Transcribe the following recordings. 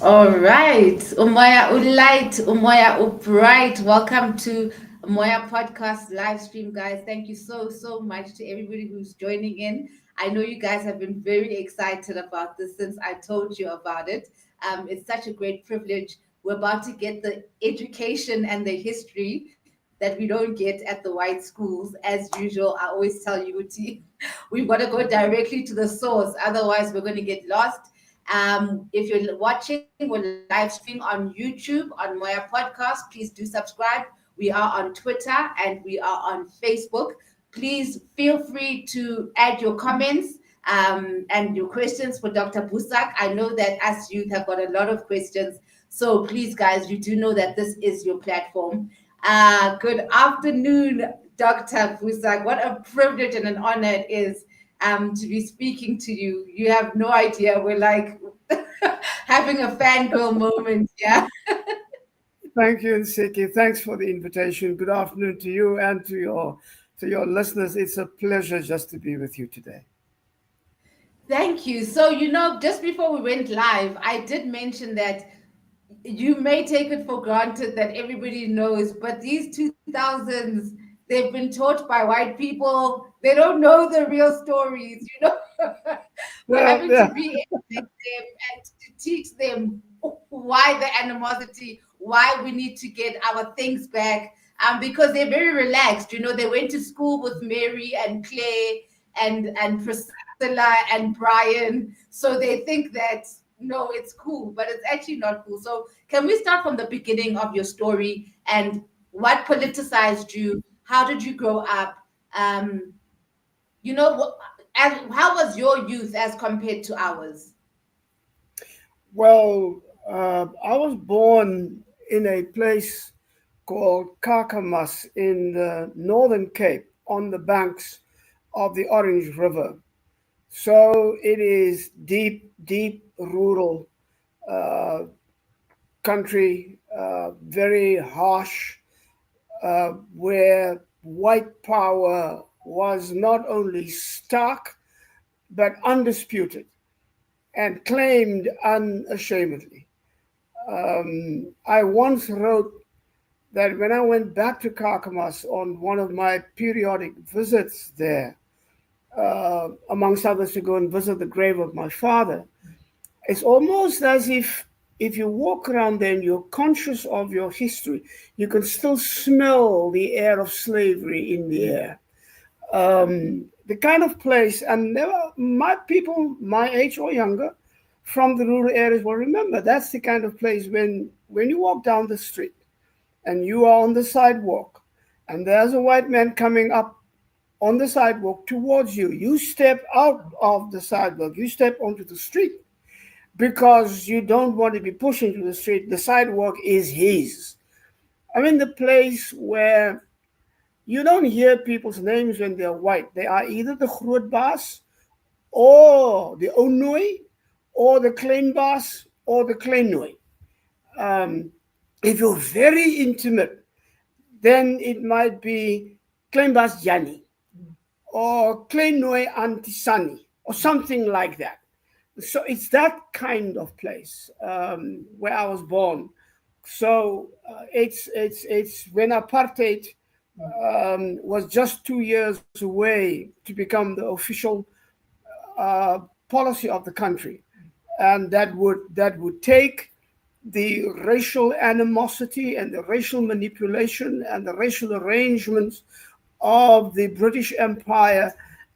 All right. Umoya Ulight, Umoya Upright. Welcome to Umoya Podcast live stream, guys. Thank you so much to everybody who's joining in. I know you guys have been very excited about this since I told you about it. It's such a great privilege. We're about to get the education and the history that we don't get at the white schools. As usual, I always tell you, T, we've got to go directly to the source. Otherwise, we're going to get lost. If you're watching, we're live streaming on YouTube on Moya Podcast. Please do subscribe. We are on Twitter and we are on Facebook. Please feel free to add your comments and your questions for Dr. Busak. I know that us youth have got a lot of questions. So please, guys, you do know that this is your platform. Good afternoon, Dr. Busak. What a privilege and an honor it is to be speaking to you. You have no idea. We're like having a fangirl moment. Yeah. Thank you, Nsiki. Thanks for the invitation. Good afternoon to you and to your listeners. It's a pleasure just to be with you today. Thank you. So, just before we went live, I did mention that you may take it for granted that everybody knows, but these 2000s, they've been taught by white people. They don't know the real stories. We're Well, having to yeah, re-educate them and to teach them why the animosity, why we need to get our things back. Because they're very relaxed. They went to school with Mary and Clay and Priscilla and Brian. So they think that no, it's cool, but it's actually not cool. So can we start from the beginning of your story and what politicized you? How did you grow up? Um, what, and how was your youth as compared to ours? well, I was born in a place called Kakamas in the Northern Cape on the banks of the Orange River. So it is deep, deep rural uh, country, very harsh, where white power was not only stark but undisputed and claimed unashamedly. I once wrote that when I went back to Carcamas on one of my periodic visits there, amongst others to go and visit the grave of my father, it's almost as if you walk around there and you're conscious of your history, you can still smell the air of slavery in the air. The kind of place, and never my people my age or younger from the rural areas will remember that's the kind of place when you walk down the street and you are on the sidewalk and there's a white man coming up on the sidewalk towards you. You step out of the sidewalk, you step onto the street because you don't want to be pushed into the street. The sidewalk is his. I mean, the place where you don't hear people's names when they're white. They are either the Grootbaas or the Onoi or the Kleinbaas or the Kleinoi. Um, if you're very intimate, then it might be Kleinbaas Jani or Kleinoi Antisani or something like that. So it's that kind of place where I was born. So it's when apartheid was just 2 years away to become the official uh, policy of the country, and that would take the racial animosity and the racial manipulation and the racial arrangements of the British Empire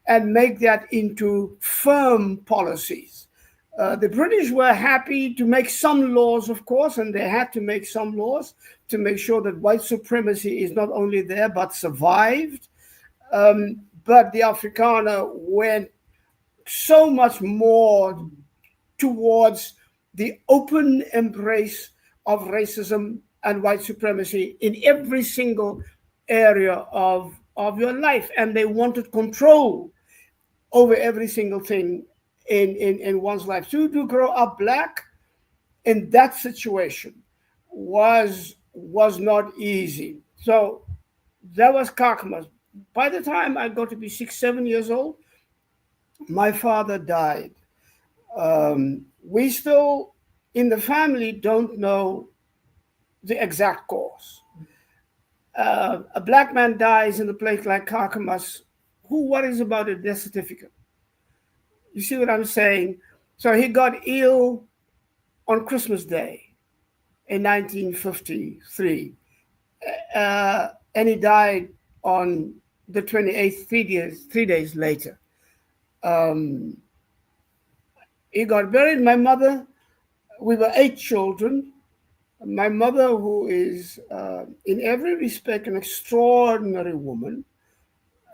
and make that into firm policies. The British were happy to make some laws, of course, and they had to make some laws to make sure that white supremacy is not only there but survived. But the Afrikaner went so much more towards the open embrace of racism and white supremacy in every single area of your life. And they wanted control over every single thing in one's life. So to grow up black in that situation was not easy. So that was Kakamas. By the time I got to be 6, 7 years old, my father died. We still in the family don't know the exact cause. A black man dies in a place like Carcamas. Who worries about a death certificate? You see what I'm saying? So he got ill on Christmas Day in 1953, and he died on the 28th, 3 days later. Um, he got buried. My mother, we were 8 children. My mother, who is in every respect an extraordinary woman,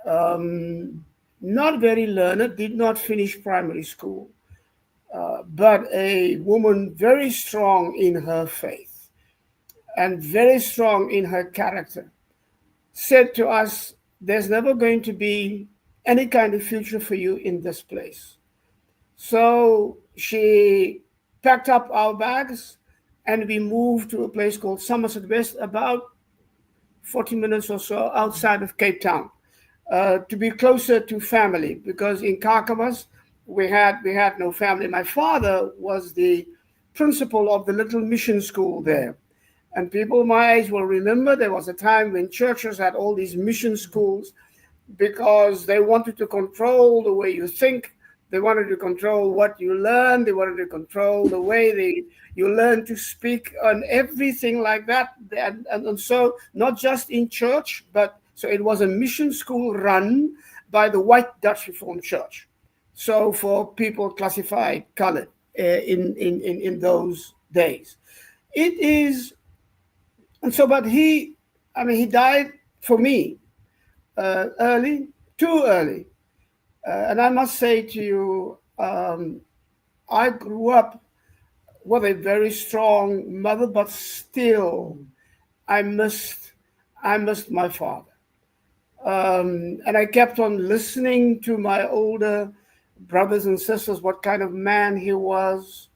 um, not very learned, did not finish primary school, but a woman very strong in her faith and very strong in her character, said to us, "There's never going to be any kind of future for you in this place." So she packed up our bags and we moved to a place called Somerset West, about 40 minutes or so outside of Cape Town, to be closer to family, because in Kakamas we had no family. My father was the principal of the little mission school there. And people my age will remember there was a time when churches had all these mission schools because they wanted to control the way you think. They wanted to control what you learn. They wanted to control the way you learn to speak and everything like that. And so, not just in church, but so it was a mission school run by the White Dutch Reformed Church. So, for people classified colored in those days. It is, and so, but he died for me early, too early. And I must say to you, I grew up with a very strong mother, but still, I missed, I missed my father. And I kept on listening to my older brothers and sisters, what kind of man he was,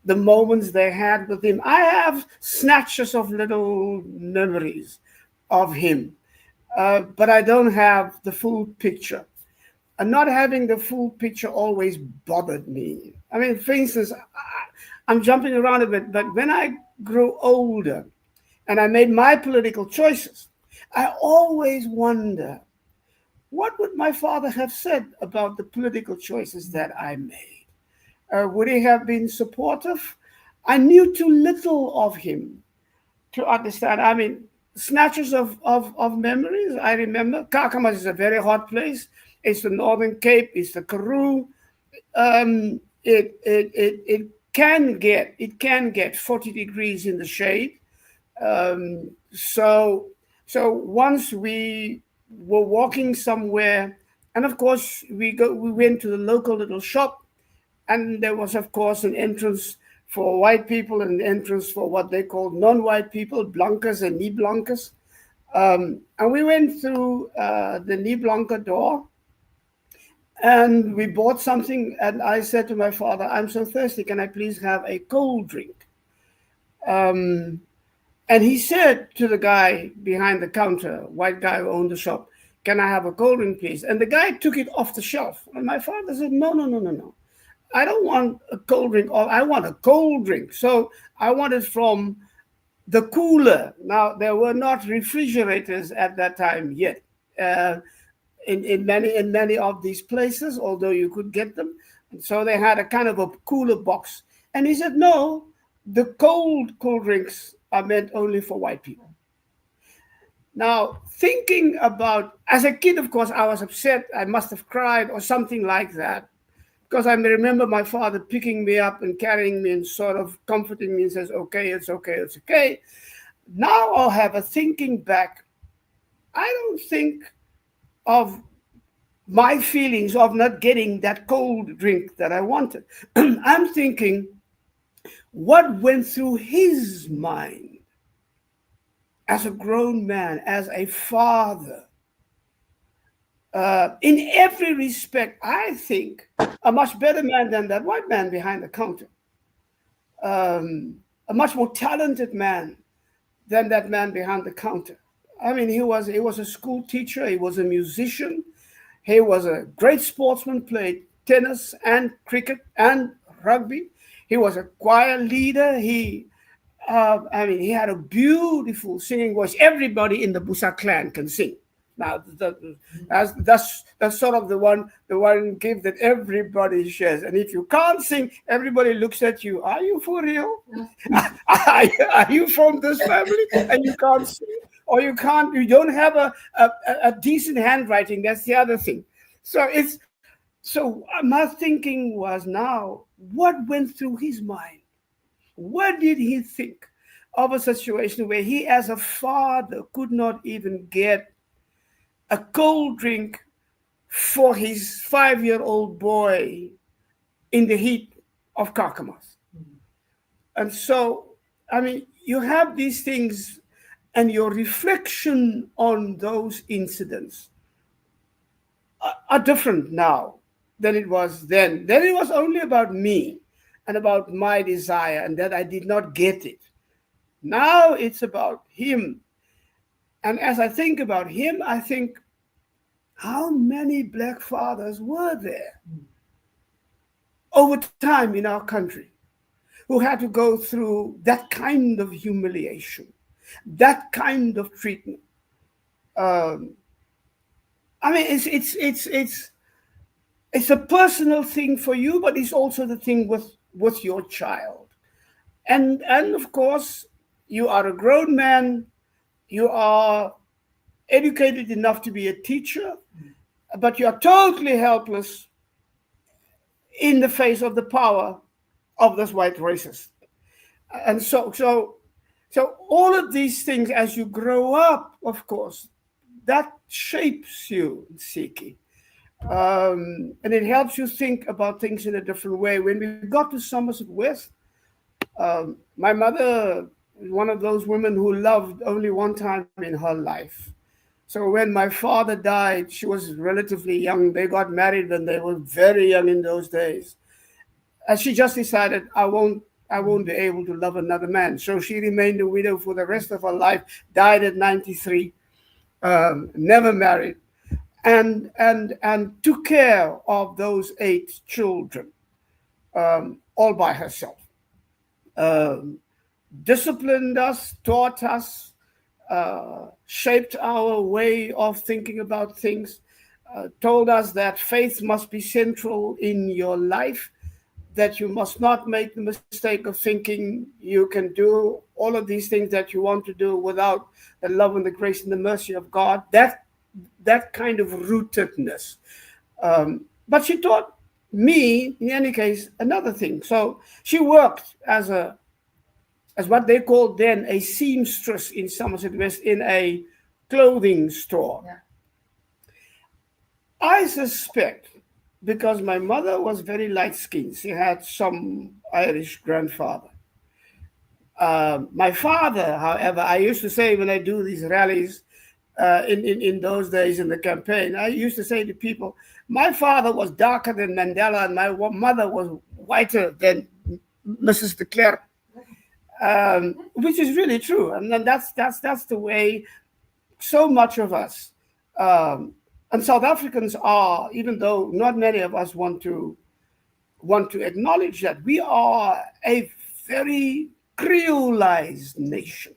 the moments they had with him. I have snatches of little memories of him, but I don't have the full picture. And not having the full picture always bothered me. I mean, for instance, I'm jumping around a bit, but when I grew older and I made my political choices, I always wonder, what would my father have said about the political choices that I made? Would he have been supportive? I knew too little of him to understand. I mean, snatches of memories. I remember Kakamas is a very hot place. It's the Northern Cape. It's the Karoo. It can get 40 degrees in the shade. So once we were walking somewhere, and of course we went to the local little shop, and there was of course an entrance for white people and an entrance for what they called non-white people, blancas and knee blancas. And we went through the knee blanca door, and we bought something, and I said to my father, "I'm so thirsty, can I please have a cold drink?" Um, and he said to the guy behind the counter, white guy who owned the shop, "Can I have a cold drink, please?" And the guy took it off the shelf. And my father said, "No, no, no, no, no. I don't want a cold drink. I want a cold drink." So I wanted from the cooler. Now, there were not refrigerators at that time yet. Uh, in many of these places, although you could get them. And so they had a kind of a cooler box. And he said, "No, the cold drinks are meant only for white people." Now, thinking about, as a kid, of course, I was upset. I must have cried or something like that. Because I remember my father picking me up and carrying me and sort of comforting me and says, "Okay, it's okay, it's okay." Now I'll have a thinking back. I don't think of my feelings of not getting that cold drink that I wanted. I'm thinking, what went through his mind as a grown man, as a father? In every respect, I think a much better man than that white man behind the counter. A much more talented man than that man behind the counter. I mean, he was a school teacher, he was a musician, he was a great sportsman, played tennis and cricket and rugby. He was a choir leader. He had a beautiful singing voice. Everybody in the BOESAK clan can sing. Now, that's sort of the one gift that everybody shares. And if you can't sing, everybody looks at you. Are you for real? Are you from this family and you can't sing? Or you don't have a decent handwriting. That's the other thing. So my thinking was now, what went through his mind? What did he think of a situation where he, as a father, could not even get a cold drink for his 5-year-old boy in the heat of Kakamas? And so, you have these things, and your reflection on those incidents are different now than it was then. Then it was only about me and about my desire, and that I did not get it. Now it's about him. And as I think about him, I think, how many black fathers were there over time in our country who had to go through that kind of humiliation, that kind of treatment? It's a personal thing for you, but it's also the thing with your child. And of course, you are a grown man. You are educated enough to be a teacher, but you are totally helpless in the face of the power of this white racist. And so all of these things, as you grow up, of course, that shapes you, Siki. And it helps you think about things in a different way. When we got to Somerset West, my mother was one of those women who loved only one time in her life. So when my father died, she was relatively young. They got married when they were very young in those days. And she just decided, I won't be able to love another man. So she remained a widow for the rest of her life, died at 93, never married, and took care of those 8 children, all by herself. Um, Disciplined us, taught us, shaped our way of thinking about things, told us that faith must be central in your life, that you must not make the mistake of thinking you can do all of these things that you want to do without the love and the grace and the mercy of God. That kind of rootedness. But she taught me, in any case, another thing. So she worked as what they called then a seamstress in Somerset West in a clothing store. Yeah. I suspect, because my mother was very light-skinned, she had some Irish grandfather. My father, however, I used to say when I do these rallies in those days in the campaign, I used to say to people, my father was darker than Mandela and my mother was whiter than Mrs. de Klerk. Which is really true, and then that's the way so much of us, and South Africans are, even though not many of us want to acknowledge that, we are a very creolized nation.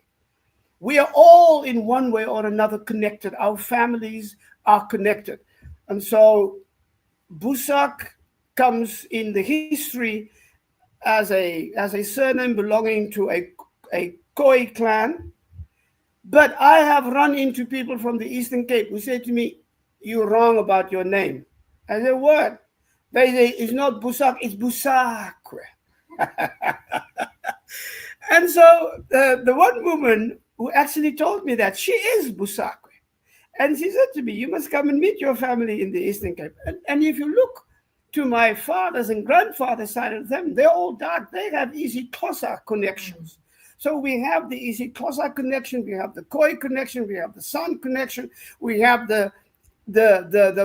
We are all in one way or another connected. Our families are connected, and so BOESAK comes in the history as a surname belonging to a Khoi clan. But I have run into people from the Eastern Cape who say to me, you're wrong about your name. I say, what? They say, it's not BOESAK, it's Busakwe. And so the one woman who actually told me that, she is Busakwe. And she said to me, you must come and meet your family in the Eastern Cape. And if you look to my father's and grandfather's side of them, they're all dark. They have isiXhosa connections. So we have the isiXhosa connection, we have the Khoi connection, we have the San connection, we have the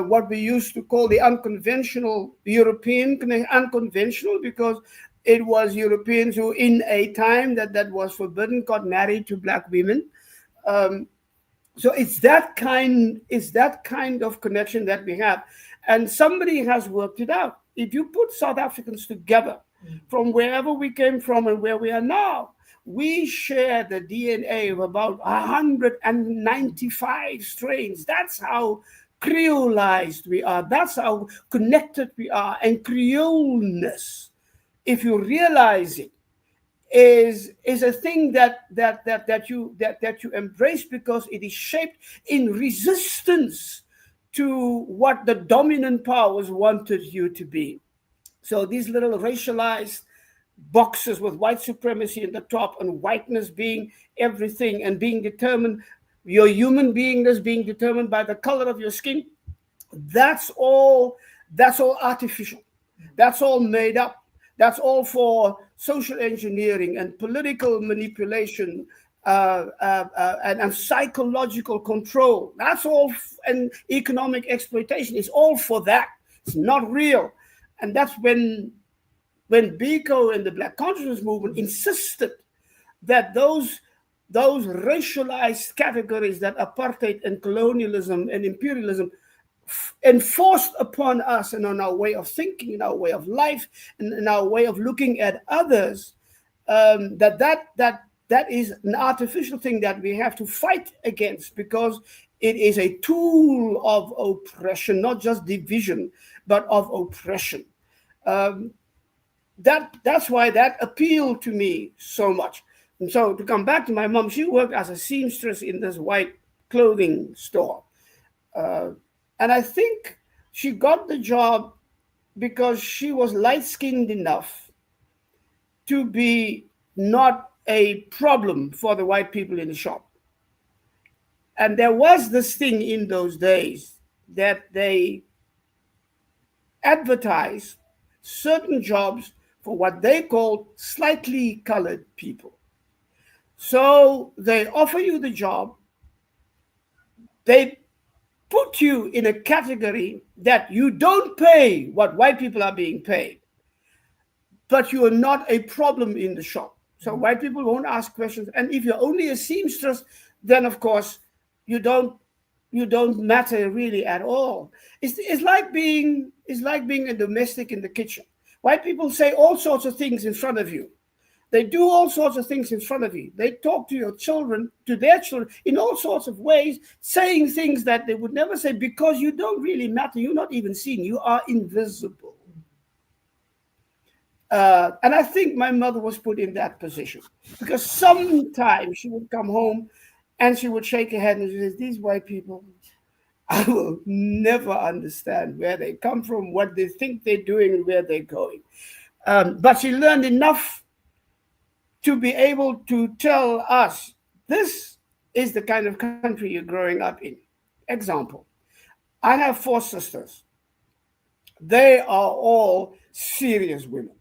what we used to call the unconventional European connection, unconventional because it was Europeans who, in a time that was forbidden, got married to black women. So it's that kind of connection that we have. And somebody has worked it out. If you put South Africans together, from wherever we came from and where we are now. We share the DNA of about 195 strains. That's how creolized we are. That's how connected we are. And creoleness, if you realize it, is a thing that you embrace because it is shaped in resistance to what the dominant powers wanted you to be. So these little racialized boxes with white supremacy in the top and whiteness being everything and being determined, your human beingness being determined by the color of your skin, that's all that's all artificial. That's all made up. That's all for social engineering and political manipulation, and psychological control. That's all, and economic exploitation is all for that. It's not real. And that's when Biko and the Black Consciousness Movement insisted that those racialized categories that apartheid and colonialism and imperialism enforced upon us and on our way of thinking, in our way of life, and in our way of looking at others, that is an artificial thing that we have to fight against because it is a tool of oppression, not just division, but of oppression. Um, that's why that appealed to me so much. And so to come back to my mom, she worked as a seamstress in this white clothing store. Uh, and I think she got the job because she was light skinned enough to be not a problem for the white people in the shop. And there was this thing in those days that they advertised certain jobs for what they called slightly colored people. So they offer you the job, they put you in a category that you don't pay what white people are being paid, but you are not a problem in the shop. So white people won't ask questions. And if you're only a seamstress, then of course you don't matter really at all. It's like being a domestic in the kitchen. White people say all sorts of things in front of you. They do all sorts of things in front of you. They talk to your children, to their children, in all sorts of ways, saying things that they would never say because you don't really matter. You're not even seen. You are invisible. And I think my mother was put in that position because sometimes she would come home and she would shake her head and she says, "These white people, I will never understand where they come from, what they think they're doing, and where they're going." But she learned enough to be able to tell us, this is the kind of country you're growing up in. Example, I have 4 sisters. They are all serious women.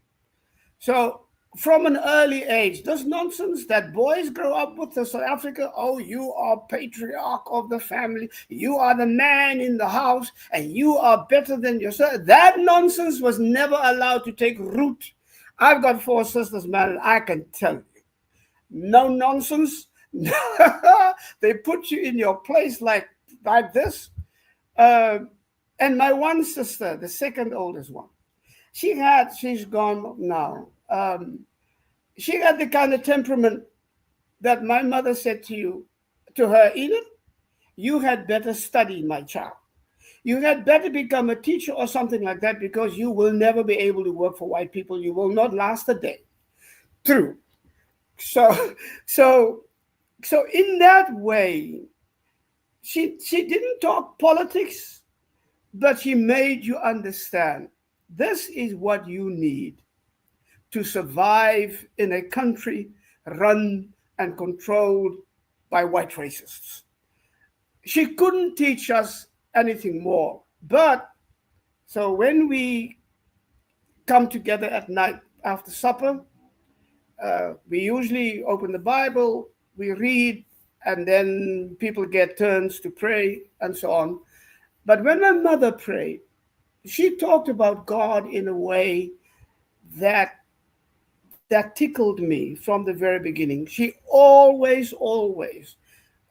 So from an early age, this nonsense that boys grow up with in South Africa, oh, you are patriarch of the family, you are the man in the house, and you are better than yourself. That nonsense was never allowed to take root. I've got 4 sisters, man, and I can tell you, no nonsense. They put you in your place like this. Uh, and my one sister, the second oldest one, she's gone now. She had the kind of temperament that my mother said to her, "Edith, you had better study, my child. You had better become a teacher or something like that because you will never be able to work for white people. You will not last a day." True. So, so, so in that way, she didn't talk politics, but she made you understand this is what you need to survive in a country run and controlled by white racists. She couldn't teach us anything more. But so when we come together at night after supper, we usually open the Bible, we read, and then people get turns to pray and so on. But when my mother prayed, she talked about God in a way that tickled me from the very beginning. She always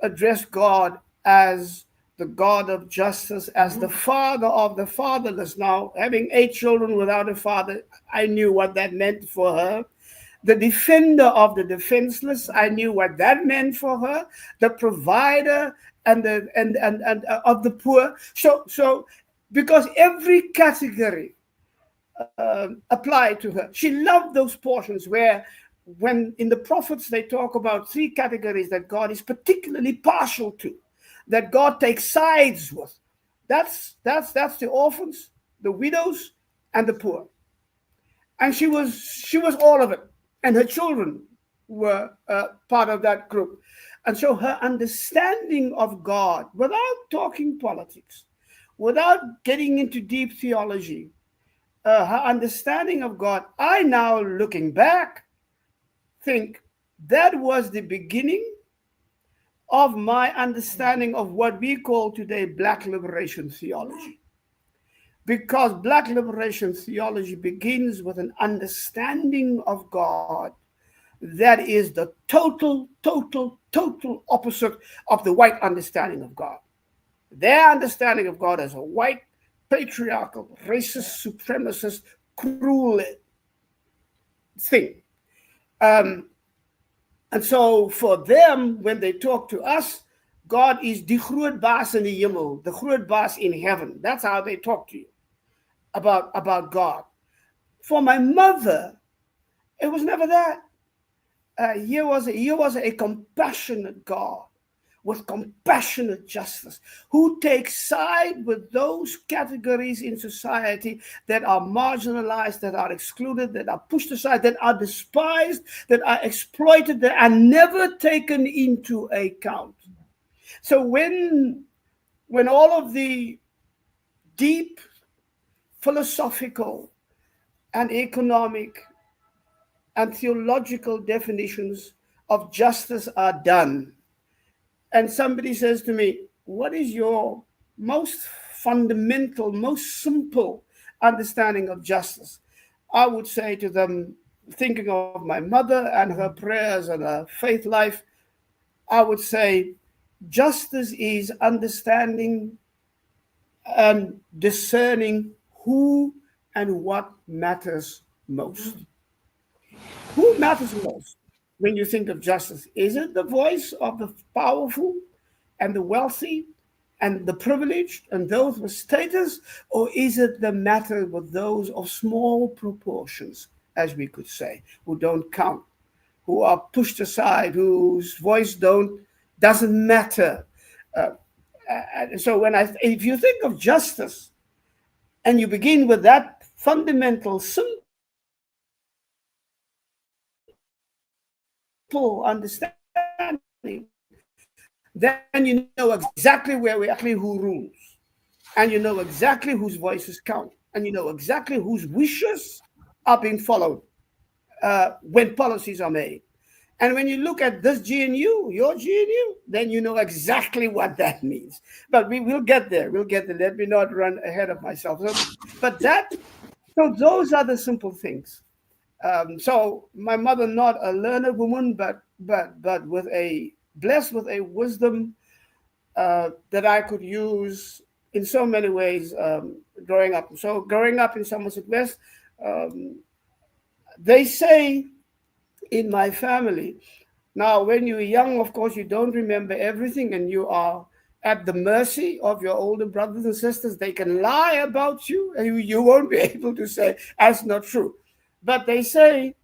addressed God as the the God of justice, as the father of the fatherless. Now, having 8 children without a father, I knew what that meant for her. The defender of the defenseless, I knew what that meant for her. The provider and the and of the poor. So because every category applied to her. She loved those portions where, when in the prophets they talk about 3 categories that God is particularly partial to, that God takes sides with. That's the orphans, the widows, and the poor. And she was all of it, and her children were part of that group. And so her understanding of God, without talking politics, without getting into deep theology, her understanding of God, I now looking back think that was the beginning of my understanding of what we call today Black liberation theology. Because Black liberation theology begins with an understanding of God that is the total opposite of the white understanding of God. Their understanding of God as a white, patriarchal, racist, supremacist, cruel thing. Um, and so for them, when they talk to us, God is the groot baas in the hemel, the groot baas in heaven. That's how they talk to you about God. For my mother, it was never that. He was a compassionate God with compassionate justice, who takes side with those categories in society that are marginalized, that are excluded, that are pushed aside, that are despised, that are exploited, that are never taken into account. So when all of the deep philosophical and economic and theological definitions of justice are done, and somebody says to me, what is your most fundamental, most simple understanding of justice? I would say to them, thinking of my mother and her prayers and her faith life, I would say justice is understanding and discerning who and what matters most. Who matters most when you think of justice? Is it the voice of the powerful and the wealthy and the privileged and those with status? Or is it the matter with those of small proportions, as we could say, who don't count, who are pushed aside, whose voice doesn't matter? Uh, so if you think of justice and you begin with that fundamental, simple understanding, then you know exactly who rules, and you know exactly whose voices count, and you know exactly whose wishes are being followed when policies are made. And when you look at this GNU, your GNU, then you know exactly what that means. But we will get there. We'll get there. Let me not run ahead of myself. So those are the simple things. So my mother, not a learned woman, but with a blessed with a wisdom that I could use in so many ways growing up. So growing up in Somerset West, um, they say in my family. Now, when you're young, of course, you don't remember everything, and you are at the mercy of your older brothers and sisters. They can lie about you, and you won't be able to say that's not true. But they say,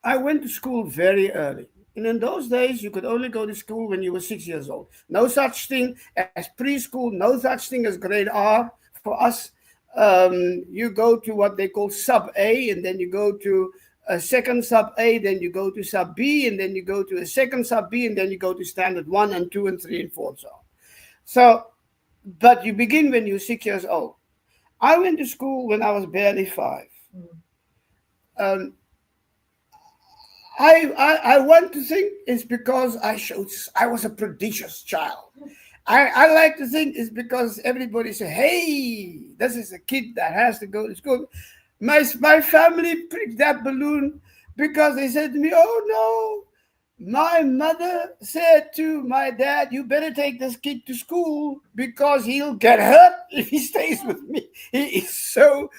I went to school very early. And in those days, you could only go to school when you were 6 years old. No such thing as preschool, no such thing as grade R for us. You go to what they call sub A, and then you go to a second sub A, then you go to sub B, and then you go to a second sub B, and then you go to standard 1 and 2 and 3 and 4 and so on. So, but you begin when you're 6 years old. I went to school when I was barely 5. Um, I want to think it's because I was a prodigious child. I like to think it's because everybody say, hey, this is a kid that has to go to school. My family pricked that balloon because they said to me, oh no, My mother said to my dad, "You better take this kid to school because he'll get hurt if he stays with me. He is so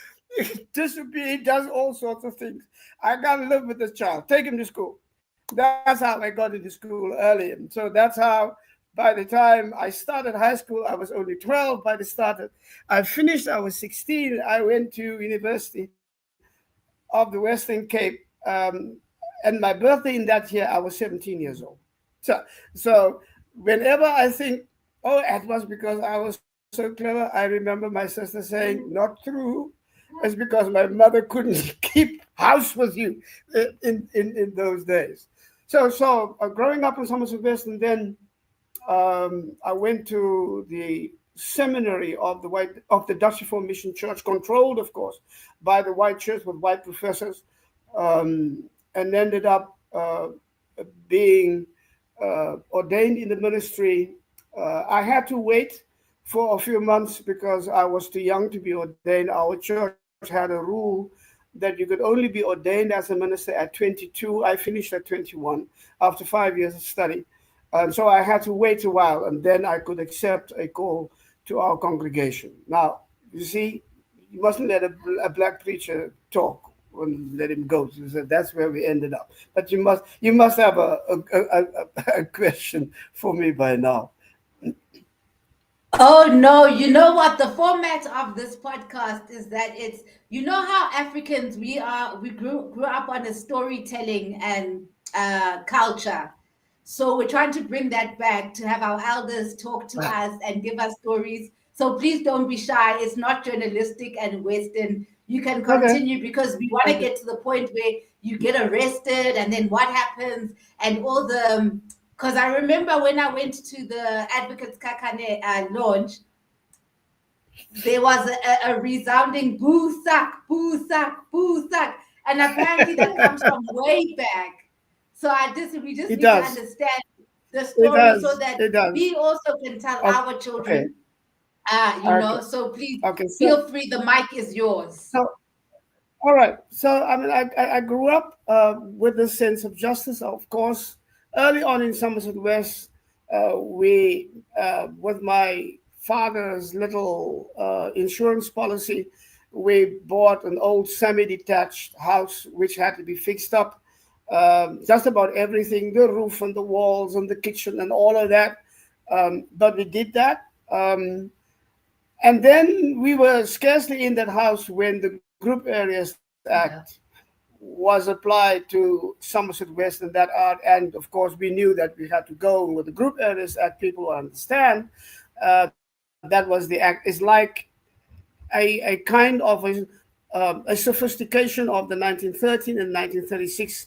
disobedient. He does all sorts of things. I can't live with this child. Take him to school." That's how I got into school early. And so that's how, by the time I started high school, I was only 12. By the start, I finished, I was 16. I went to University of the Western Cape. And my birthday in that year, I was 17 years old. So, whenever I think, oh, it was because I was so clever, I remember my sister saying, "Not true. It's because my mother couldn't keep house with you in those days." So growing up in Somerset West, and then I went to the seminary of the Dutch Reformed Mission Church, controlled, of course, by the white church with white professors, and ended up being ordained in the ministry. I had to wait for a few months because I was too young to be ordained. Our church had a rule that you could only be ordained as a minister at 22. I finished at 21 after 5 years of study. So I had to wait a while, and then I could accept a call to our congregation. Now, you see, you mustn't let a black preacher talk and let him go. So that's where we ended up. But you must have a question for me by now. Oh no, you know what? The format of this podcast is that it's, you know how Africans we grew up on a storytelling and culture. So we're trying to bring that back to have our elders talk to Ah, us and give us stories. So please don't be shy. It's not journalistic and Western. You can okay. continue because we want to Okay. get to the point where you get arrested and then what happens and all the, because I remember when I went to the Advocates Kakane launch, there was a resounding boo sack, boo sack, boo sack. And apparently that comes from way back. So we just It need to does. understand the It story so does. that It does. we also can tell Okay. our children, Okay. so please Okay. feel free. The mic is yours. So all right. So I mean, I grew up with this sense of justice. Of course, early on in Somerset West, we with my father's little insurance policy, we bought an old semi-detached house which had to be fixed up. Just about everything, the roof and the walls and the kitchen and all of that. But we did that. And then we were scarcely in that house when the Group Areas Act Yeah. was applied to Somerset West and that art. And of course, we knew that we had to go with the Group Areas Act. People will understand that was the act. It's like a kind of a sophistication of the 1913 and 1936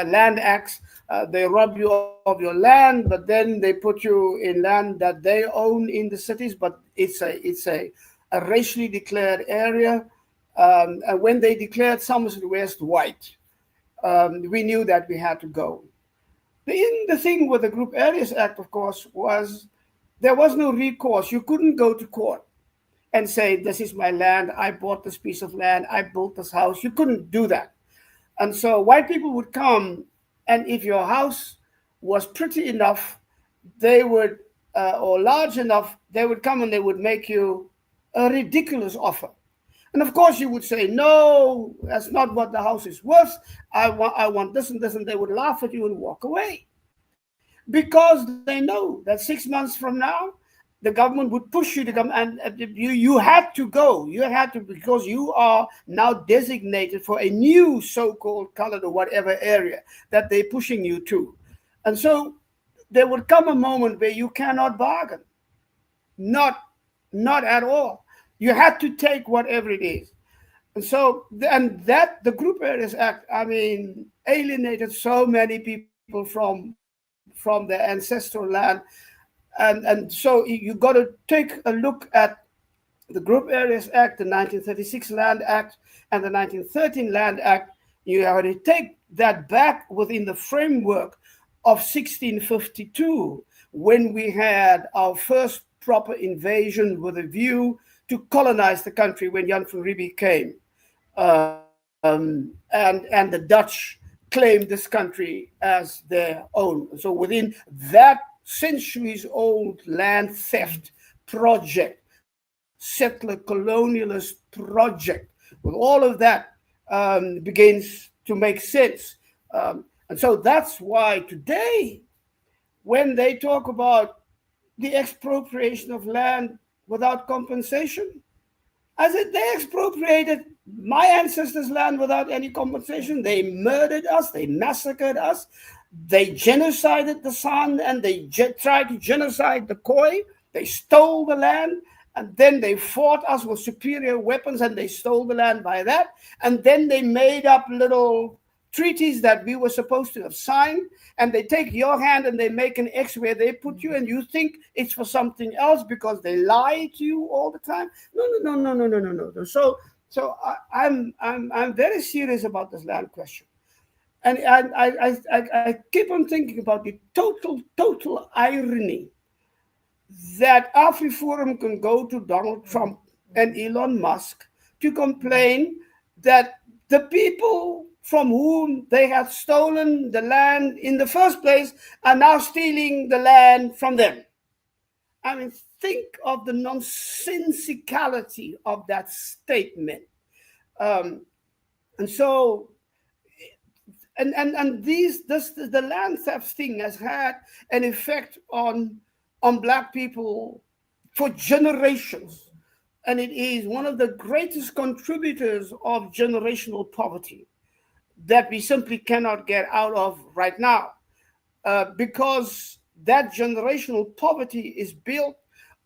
land acts. They rob you of your land, but then they put you in land that they own in the cities. But it's a racially declared area. And when they declared Somerset West white, we knew that we had to go. The thing with the Group Areas Act, of course, was there was no recourse. You couldn't go to court and say, "This is my land. I bought this piece of land. I built this house." You couldn't do that. And so white people would come, and if your house was pretty enough, they would, or large enough, they would come and they would make you a ridiculous offer. And of course, you would say, "No, that's not what the house is worth. I want this and this," and they would laugh at you and walk away because they know that 6 months from now, the government would push you to come, and you had to go. You had to, because you are now designated for a new so-called colored or whatever area that they're pushing you to. And so there would come a moment where you cannot bargain. Not, not at all. You had to take whatever it is. And so, and that the Group Areas Act, I mean, alienated so many people from their ancestral land. And so you got to take a look at the Group Areas Act, the 1936 Land Act, and the 1913 Land Act. You have to take that back within the framework of 1652, when we had our first proper invasion with a view to colonize the country when Jan van Riebeeck came, and the Dutch claim this country as their own. So within that centuries old land theft project, settler colonialist project, with all of that, begins to make sense. And so that's why today, when they talk about the expropriation of land without compensation, I said, they expropriated my ancestors' land without any compensation. They murdered us, they massacred us, they genocided the San, and they tried to genocide the Khoi. They stole the land, and then they fought us with superior weapons, and they stole the land by that. And then they made up little treaties that we were supposed to have signed, and they take your hand and they make an X where they put you, and you think it's for something else because they lie to you all the time. No. So I'm very serious about this land question, and I keep on thinking about the total irony that AfriForum can go to Donald Trump and Elon Musk to complain that the people from whom they had stolen the land in the first place are now stealing the land from them. I mean, think of the nonsensicality of that statement. Um, and so, and the land theft thing has had an effect on black people for generations, and it is one of the greatest contributors of generational poverty that we simply cannot get out of right now, because that generational poverty is built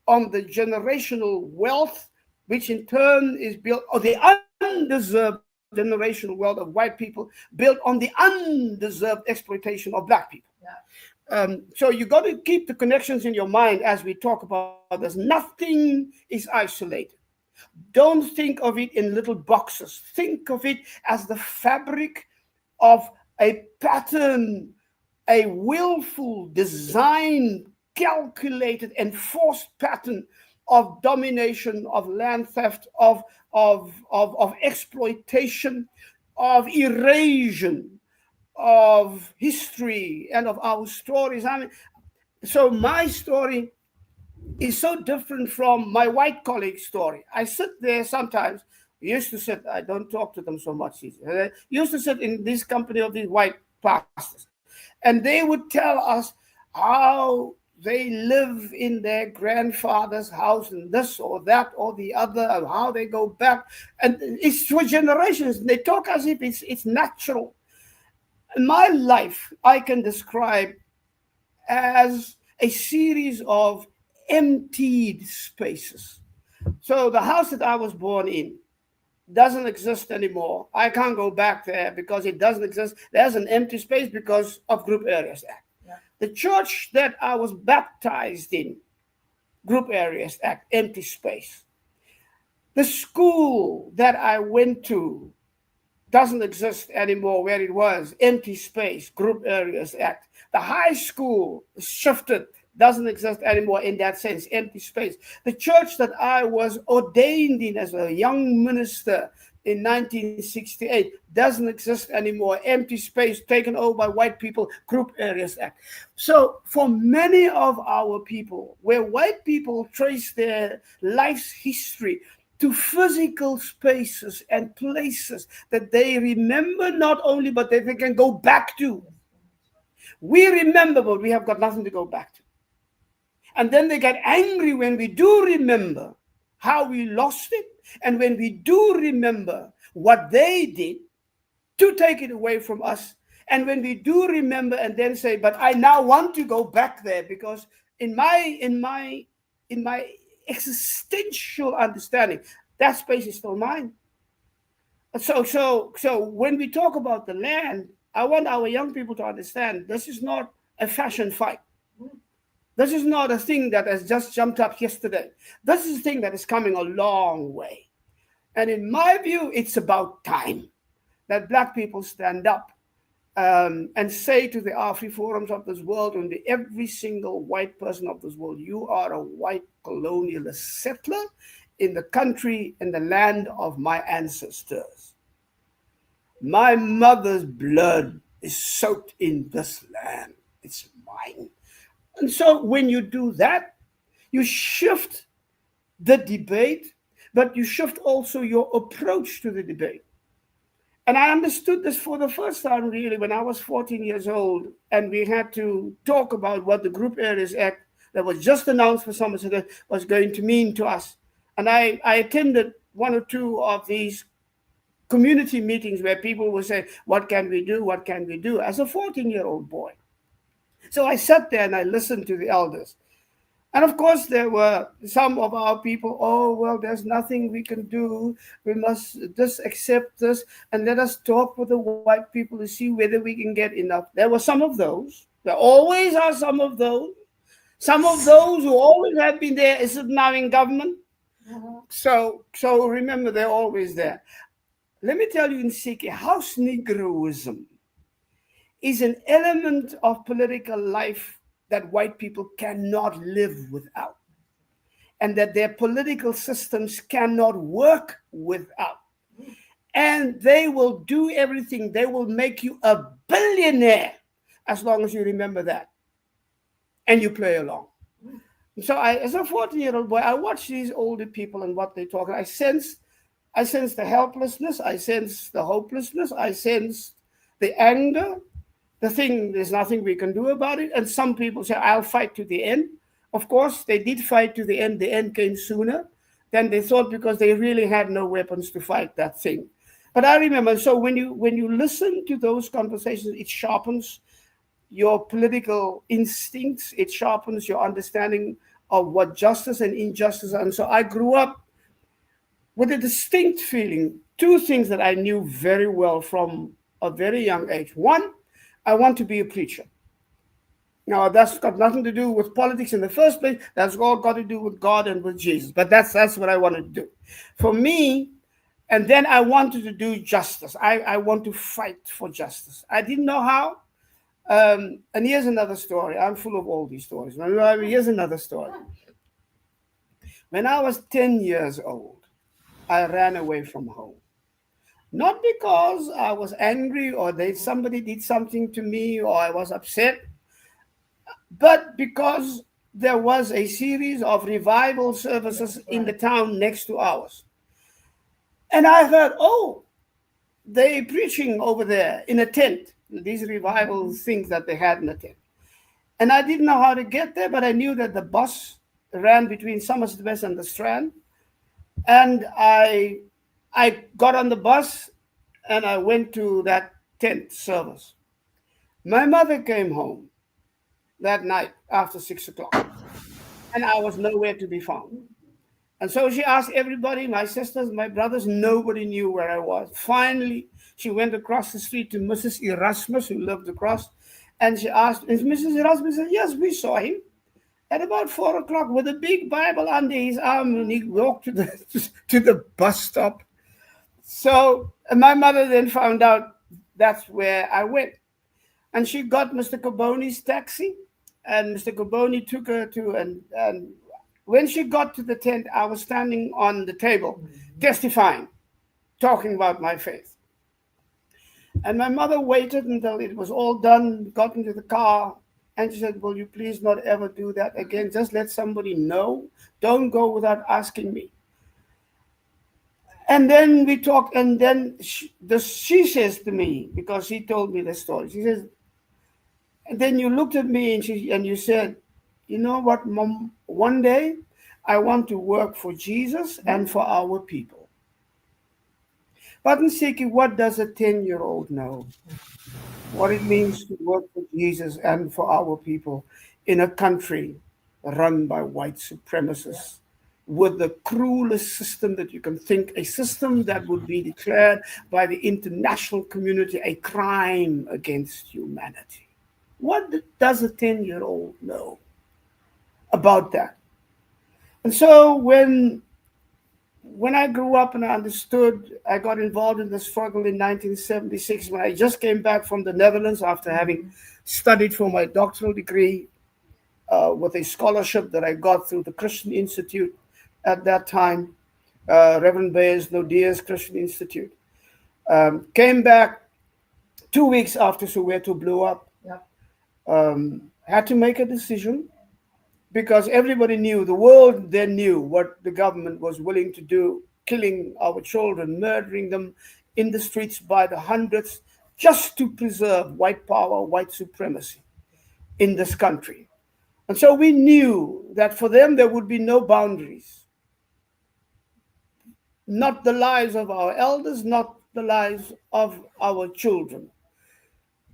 on the generational wealth, which in turn is built on the undeserved generational wealth of white people, built on the undeserved exploitation of black people. So you got to keep the connections in your mind as we talk about this. Nothing is isolated. Don't think of it in little boxes. Think of it as the fabric of a pattern, a willful, designed, calculated, enforced pattern of domination, of land theft, of exploitation, of erosion of history and of our stories. I mean, so my story is so different from my white colleague's story. I sit there sometimes. Used to sit. I don't talk to them so much. Used to sit in this company of these white pastors, and they would tell us how they live in their grandfather's house and this or that or the other, and how they go back, and it's for generations. They talk as if it's natural. My life I can describe as a series of emptied spaces. So the house that I was born in doesn't exist anymore. I can't go back there because it doesn't exist. There's an empty space because of Group Areas Act. Yeah. The church that I was baptized in, Group Areas Act, empty space. The school that I went to doesn't exist anymore where it was, empty space, Group Areas Act. The high school shifted, doesn't exist anymore in that sense, empty space. The church that I was ordained in as a young minister in 1968 doesn't exist anymore, empty space, taken over by white people, Group Areas Act. So for many of our people, where white people trace their life's history to physical spaces and places that they remember not only, but that they can go back to. We remember, but we have got nothing to go back to. And then they get angry when we do remember how we lost it, and when we do remember what they did to take it away from us, and when we do remember and then say, but I now want to go back there because in my existential understanding, that space is still mine. So when we talk about the land, I want our young people to understand this is not a fashion fight. This is not a thing that has just jumped up yesterday. This is a thing that is coming a long way. And in my view, it's about time that black people stand up and say to the AfriForums of this world and to every single white person of this world, you are a white colonialist settler in the country and the land of my ancestors. My mother's blood is soaked in this land. It's mine. And so when you do that, you shift the debate, but you shift also your approach to the debate. And I understood this for the first time really when I was 14 years old, and we had to talk about what the Group Areas Act that was just announced for Somerset was going to mean to us. And I attended one or two of these community meetings where people would say, what can we do? What can we do? As a 14-year-old boy. So I sat there and I listened to the elders. And of course, there were some of our people, oh, well, there's nothing we can do. We must just accept this and let us talk with the white people to see whether we can get enough. There were some of those. There always are some of those. Some of those who always have been there is now in government. So remember, they're always there. Let me tell you in Sikh, house Negroism is an element of political life that white people cannot live without, and that their political systems cannot work without. And they will do everything. They will make you a billionaire as long as you remember that and you play along. So as a 14-year-old boy, I watched these older people and what they talk. And I sensed the helplessness. I sensed the hopelessness. I sensed the anger. There's nothing we can do about it. And some people say, I'll fight to the end. Of course, they did fight to the end. The end came sooner than they thought because they really had no weapons to fight that thing. But I remember, so when you listen to those conversations, it sharpens your political instincts. It sharpens your understanding of what justice and injustice are. And so I grew up with a distinct feeling, two things that I knew very well from a very young age. One, I want to be a preacher. Now, that's got nothing to do with politics in the first place. That's all got to do with God and with Jesus. But that's what I wanted to do. For me, and then I wanted to do justice. I want to fight for justice. I didn't know how. And here's another story. I'm full of all these stories. Here's another story. When I was 10 years old, I ran away from home. Not because I was angry or somebody did something to me or I was upset, but because there was a series of revival services in the town next to ours. And I heard, oh, they're preaching over there in a tent, these revival things that they had in a tent. And I didn't know how to get there, but I knew that the bus ran between Somerset West and the Strand. And I got on the bus and I went to that tent service. My mother came home that night after 6 o'clock, and I was nowhere to be found. And so she asked everybody, my sisters, my brothers, nobody knew where I was. Finally, she went across the street to Mrs. Erasmus, who lived across, and she asked, and Mrs. Erasmus said, yes, we saw him at about 4 o'clock with a big Bible under his arm, and he walked to the bus stop. So my mother then found out that's where I went. And she got Mr. Carboni's taxi, and Mr. Carboni took her to, and when she got to the tent, I was standing on the table, testifying, talking about my faith. And my mother waited until it was all done, got into the car, and she said, will you please not ever do that again? Just let somebody know. Don't go without asking me. And then we talked, and then she says to me, because she told me the story, she says, and then you looked at me and you said, you know what, Mom, one day I want to work for Jesus and for our people. But Nsiki, what does a 10-year-old know? What it means to work for Jesus and for our people in a country run by white supremacists with the cruelest system that you can think, a system that would be declared by the international community a crime against humanity. What does a 10-year-old know about that? And so when I grew up and I understood, I got involved in the struggle in 1976 when I just came back from the Netherlands after having studied for my doctoral degree with a scholarship that I got through the Christian Institute at that time, Reverend Bayes Nodia's Christian Institute. Came back 2 weeks after Soweto blew up, had to make a decision because everybody knew, the world then knew what the government was willing to do, killing our children, murdering them in the streets by the hundreds, just to preserve white power, white supremacy in this country. And so we knew that for them there would be no boundaries, not the lives of our elders, not the lives of our children.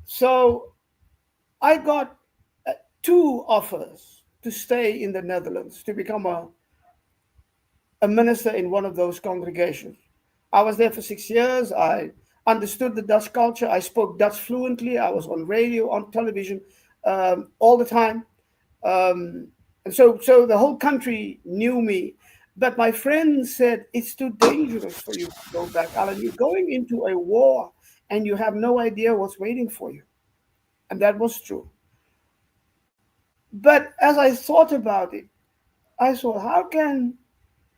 So I got two offers to stay in the Netherlands, to become a minister in one of those congregations. I was there for 6 years. I understood the Dutch culture. I spoke Dutch fluently. I was on radio, on television, all the time. And so the whole country knew me. But my friend said, it's too dangerous for you to go back, Alan. You're going into a war and you have no idea what's waiting for you. And that was true. But as I thought about it, I thought, how can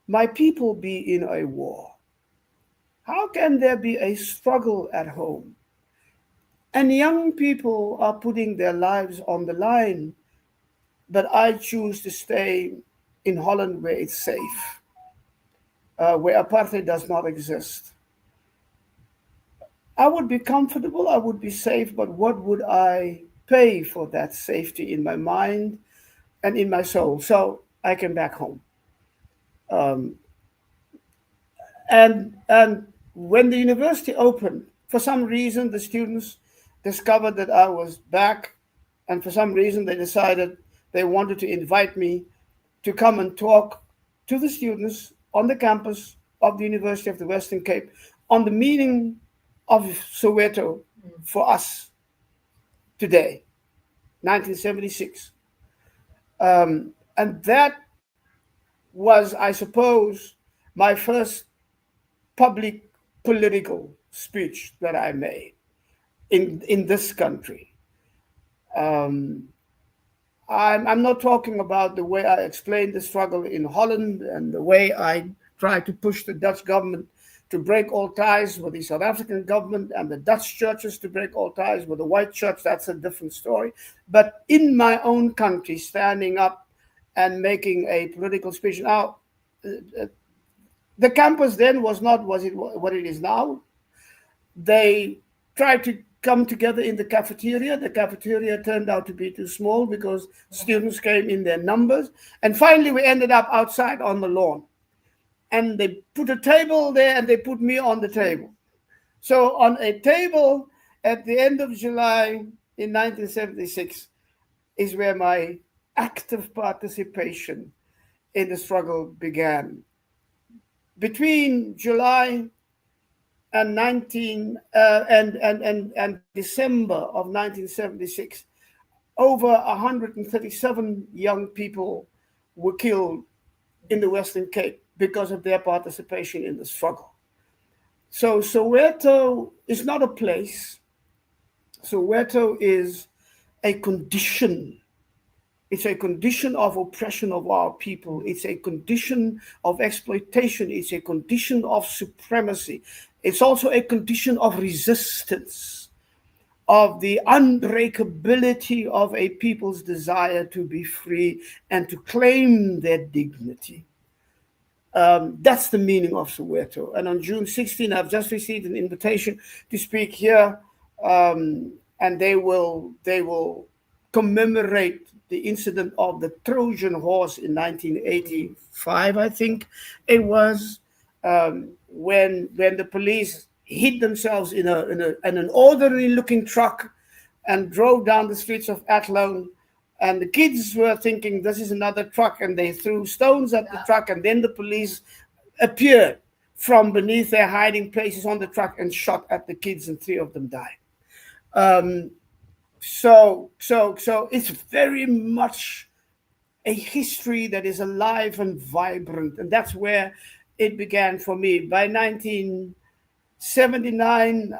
my people be in a war? How can there be a struggle at home? And young people are putting their lives on the line, but I choose to stay in Holland where it's safe, where apartheid does not exist. I would be comfortable, I would be safe, but what would I pay for that safety in my mind and in my soul? So I came back home. Um, and when the university opened, for some reason the students discovered that I was back, and for some reason they decided they wanted to invite me to come and talk to the students on the campus of the University of the Western Cape on the meaning of Soweto for us today, 1976. And that was, I suppose, my first public political speech that I made in this country. Um, I'm not talking about the way I explained the struggle in Holland and the way I tried to push the Dutch government to break all ties with the South African government and the Dutch churches to break all ties with the white church. That's a different story. But in my own country, standing up and making a political speech. Now, the campus then was it what it is now. They tried to come together in the cafeteria. The cafeteria turned out to be too small because students came in their numbers. And finally, we ended up outside on the lawn. And they put a table there and they put me on the table. So on a table at the end of July in 1976 is where my active participation in the struggle began. Between July and December of 1976, over 137 young people were killed in the Western Cape because of their participation in the struggle. So Soweto is not a place. Soweto is a condition. It's a condition of oppression of our people. It's a condition of exploitation. It's a condition of supremacy. It's also a condition of resistance, of the unbreakability of a people's desire to be free and to claim their dignity. That's the meaning of Soweto. And on June 16, I've just received an invitation to speak here, and they will commemorate the incident of the Trojan horse in 1985, I think it was, when the police hid themselves in an orderly-looking truck and drove down the streets of ALLAN. And the kids were thinking, this is another truck, and they threw stones at the truck, and then the police appeared from beneath their hiding places on the truck and shot at the kids, and 3 of them died. So it's very much a history that is alive and vibrant, and that's where it began for me. By 1979,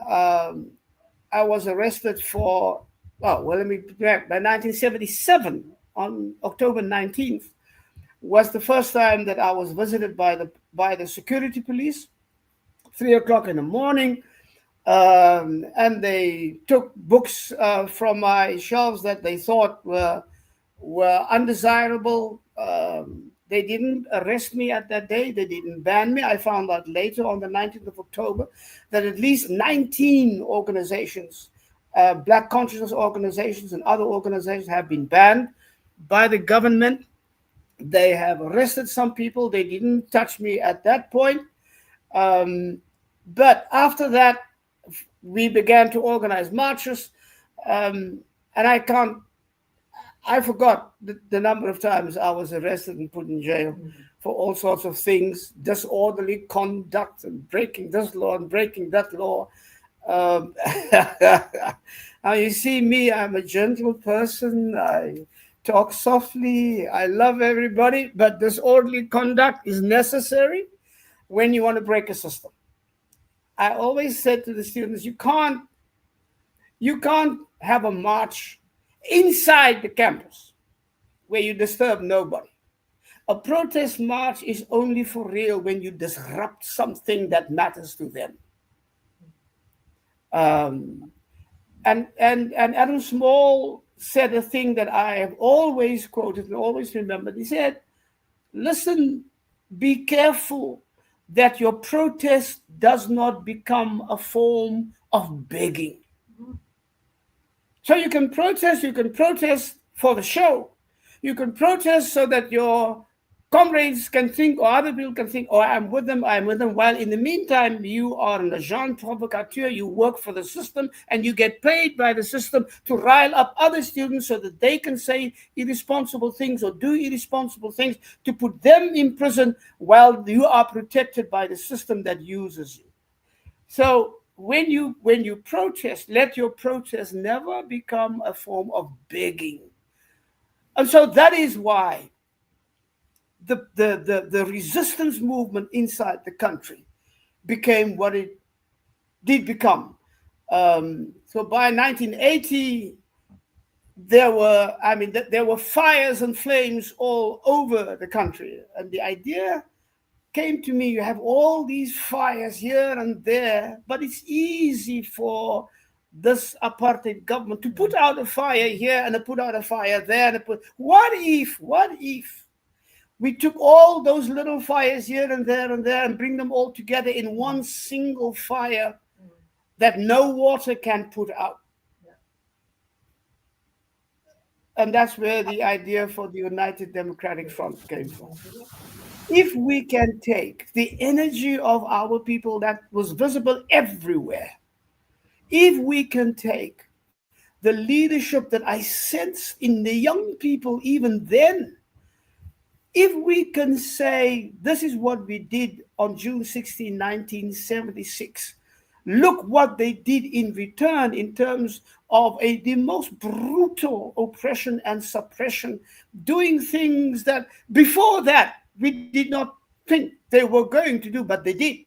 I was arrested for, let me back. By 1977, on October 19th, was the first time that I was visited by the security police, 3 o'clock in the morning. And they took books from my shelves that they thought were undesirable. They didn't arrest me at that day. They didn't ban me. I found out later on the 19th of October that at least 19 organizations, Black consciousness organizations and other organizations, have been banned by the government. They have arrested some people. They didn't touch me at that point. Um, but after that, we began to organize marches. And I forgot the number of times I was arrested and put in jail for all sorts of things, disorderly conduct and breaking this law and breaking that law. Um, now you see me, I'm a gentle person. I talk softly. I love everybody, but disorderly conduct is necessary when you want to break a system. I always said to the students, you can't have a march inside the campus where you disturb nobody. A protest march is only for real when you disrupt something that matters to them. Um, and Adam Small said a thing that I have always quoted and always remembered. He said, "Listen, be careful that your protest does not become a form of begging." So you can protest for the show. You can protest so that your comrades can think, or other people can think, oh, I'm with them. While in the meantime, you are an agent provocateur, you work for the system, and you get paid by the system to rile up other students so that they can say irresponsible things or do irresponsible things to put them in prison while you are protected by the system that uses you. So when you protest, let your protest never become a form of begging. And so that is why the resistance movement inside the country became what it did become. So by 1980, there were fires and flames all over the country, and the idea came to me, you have all these fires here and there, but it's easy for this apartheid government to put out a fire here and to put out a fire there. What if we took all those little fires here and there and bring them all together in one single fire that no water can put out? And that's where the idea for the United Democratic Front came from. If we can take the energy of our people that was visible everywhere, if we can take the leadership that I sensed in the young people even then, if we can say this is what we did on June 16, 1976, look what they did in return in terms of the most brutal oppression and suppression, doing things that before that we did not think they were going to do, but they did.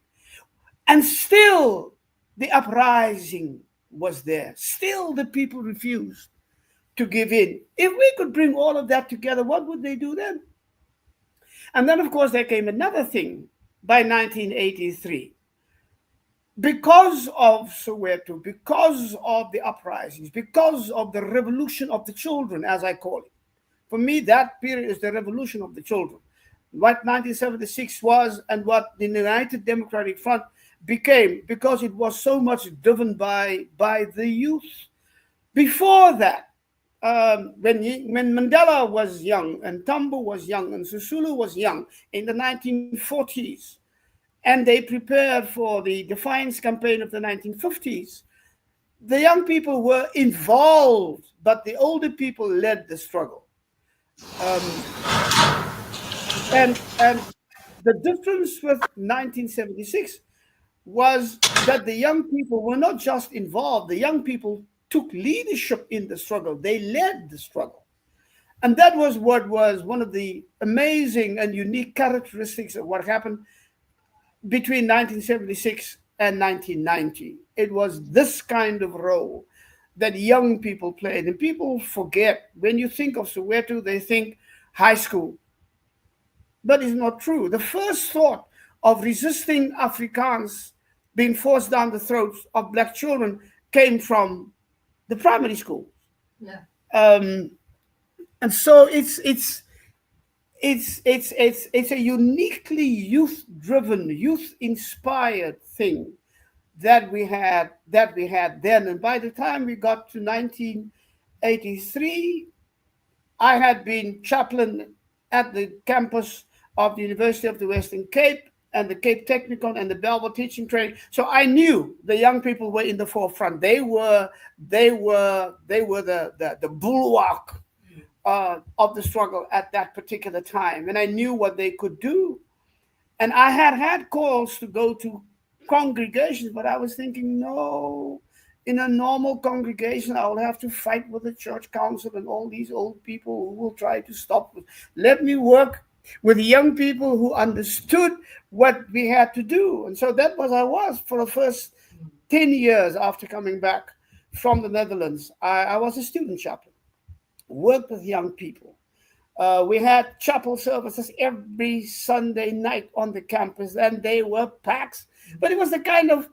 And still the uprising was there. Still the people refused to give in. If we could bring all of that together, what would they do then? And then, of course, there came another thing by 1983. Because of Soweto, because of the uprisings, because of the revolution of the children, as I call it. For me, that period is the revolution of the children. What 1976 was and what the United Democratic Front became, because it was so much driven by the youth. Before that, when Mandela was young and Tambo was young and Sisulu was young in the 1940s, and they prepared for the defiance campaign of the 1950s, the young people were involved, but the older people led the struggle. Um, and the difference with 1976 was that the young people were not just involved, the young people took leadership in the struggle, they led the struggle. And that was what was one of the amazing and unique characteristics of what happened between 1976 and 1990. It was this kind of role that young people played. And people forget, when you think of Soweto, they think high school. But it's not true. The first thought of resisting Afrikaans being forced down the throats of black children came from the primary school. Yeah. Um, and so it's a uniquely youth driven, youth inspired thing that we had then. And by the time we got to 1983, I had been chaplain at the campus of the University of the Western Cape and the Cape Technikon and the Belvoir teaching training. So I knew the young people were in the forefront. They were the bulwark of the struggle at that particular time, and I knew what they could do. And I had had calls to go to congregations, but I was thinking, no, in a normal congregation, I will have to fight with the church council and all these old people who will try to stop me. Let me work with young people who understood what we had to do. And so that was I was for the first 10 years after coming back from the Netherlands. I was a student chaplain, worked with young people. We had chapel services every Sunday night on the campus, and they were packed. But it was the kind of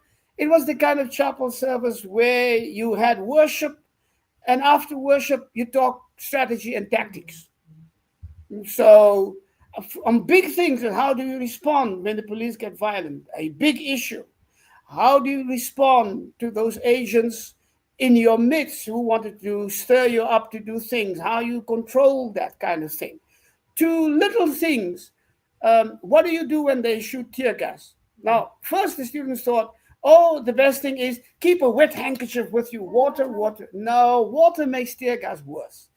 chapel service where you had worship, and after worship you talk strategy and tactics. So, on big things, and how do you respond when the police get violent? A big issue. How do you respond to those agents in your midst who wanted to stir you up to do things? How you control that kind of thing? To little things. What do you do when they shoot tear gas? Now, first the students thought, oh, the best thing is keep a wet handkerchief with you. Water, water. No, water makes tear gas worse.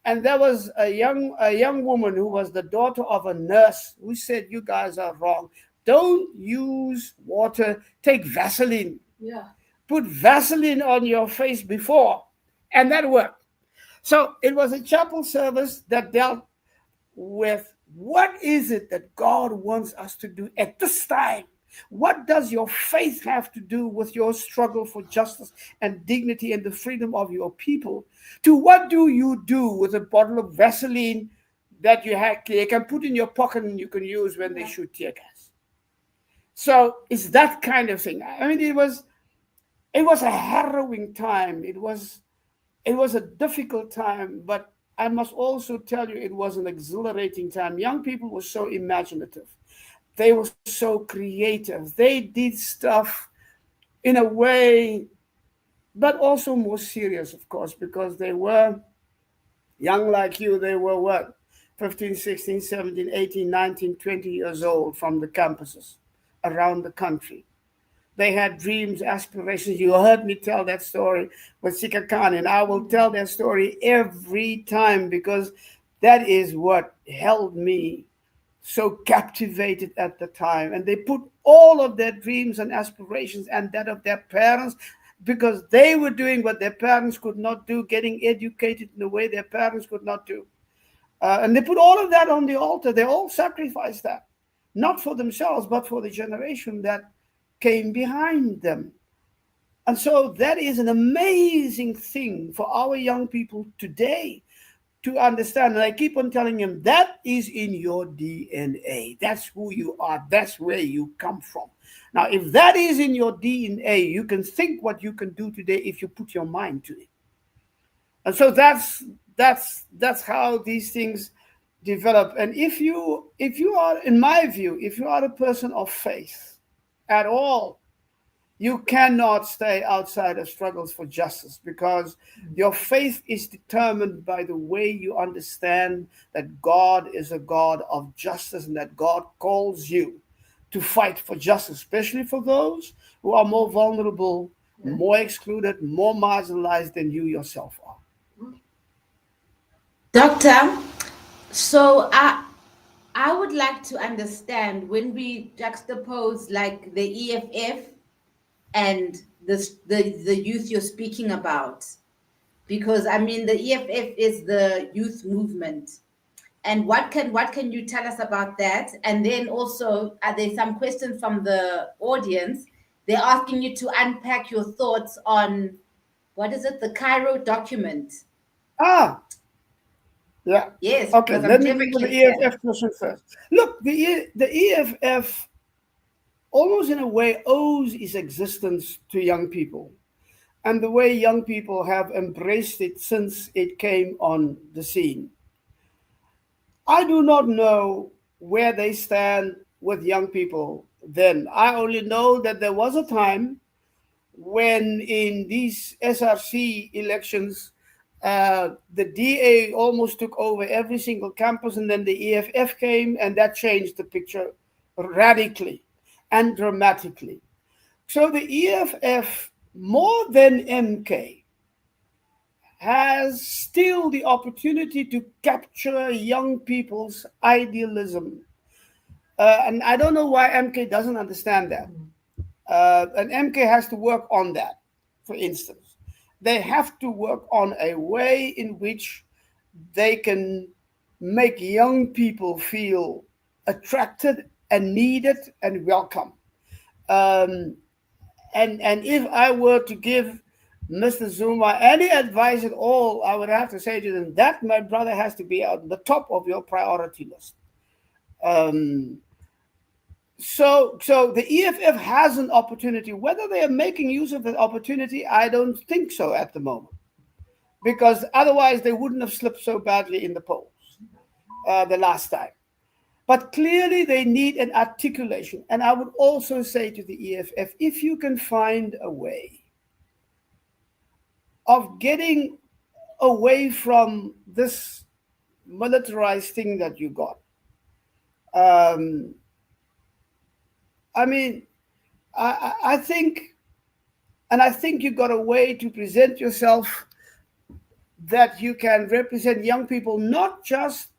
And there was a young woman who was the daughter of a nurse who said, "You guys are wrong. Don't use water. Take Vaseline. Yeah. Put Vaseline on your face before," and that worked. So it was a chapel service that dealt with what is it that God wants us to do at this time? What does your faith have to do with your struggle for justice and dignity and the freedom of your people? To what do you do with a bottle of Vaseline that you can put in your pocket and you can use when they shoot tear gas? So it's that kind of thing. I mean, it was a harrowing time. It was a difficult time, but I must also tell you it was an exhilarating time. Young people were so imaginative. They were so creative. They did stuff in a way, but also more serious, of course, because they were young like you. They were what? 15, 16, 17, 18, 19, 20 years old from the campuses around the country. They had dreams, aspirations. You heard me tell that story with Sika Khan, and I will tell that story every time because that is what held me so captivated at the time. And they put all of their dreams and aspirations and that of their parents because they were doing what their parents could not do, getting educated in a way their parents could not do. And they put all of that on the altar. They all sacrificed that, not for themselves, but for the generation that came behind them. And so that is an amazing thing for our young people today to understand. And I keep on telling them that is in your DNA. That's who you are. That's where you come from. Now, if that is in your DNA, you can think what you can do today if you put your mind to it. And so that's how these things develop. And if you are, in my view, if you are a person of faith at all, you cannot stay outside of struggles for justice because your faith is determined by the way you understand that God is a God of justice and that God calls you to fight for justice, especially for those who are more vulnerable, more excluded, more marginalized than you yourself are. Doctor, so I would like to understand when we juxtapose like the EFF and the youth you're speaking about, because I mean the EFF is the youth movement, and what can you tell us about that? And then also, are there some questions from the audience? They're asking you to unpack your thoughts on what is it, the Cairo document? Ah, yeah. Yes, Okay, because I'm let me deal with the difficult. Yeah. EFF question first. Look, the EFF almost in a way owes its existence to young people and the way young people have embraced it since it came on the scene. I do not know where they stand with young people then. I only know that there was a time when in these SRC elections, the DA almost took over every single campus, and then the EFF came, and that changed the picture radically and dramatically. So the EFF, more than MK, has still the opportunity to capture young people's idealism. And I don't know why MK doesn't understand that. And MK has to work on that, for instance. They have to work on a way in which they can make young people feel attracted and needed and welcome. Um, and if I were to give Mr. Zuma any advice at all, I would have to say to them that my brother has to be at the top of your priority list. Um, so the EFF has an opportunity. Whether they are making use of the opportunity, I don't think so at the moment, because otherwise they wouldn't have slipped so badly in the polls the last time. But clearly they need an articulation. And I would also say to the EFF, if you can find a way of getting away from this militarized thing that you got, um, I mean, I think, and I think you got a way to present yourself that you can represent young people, not just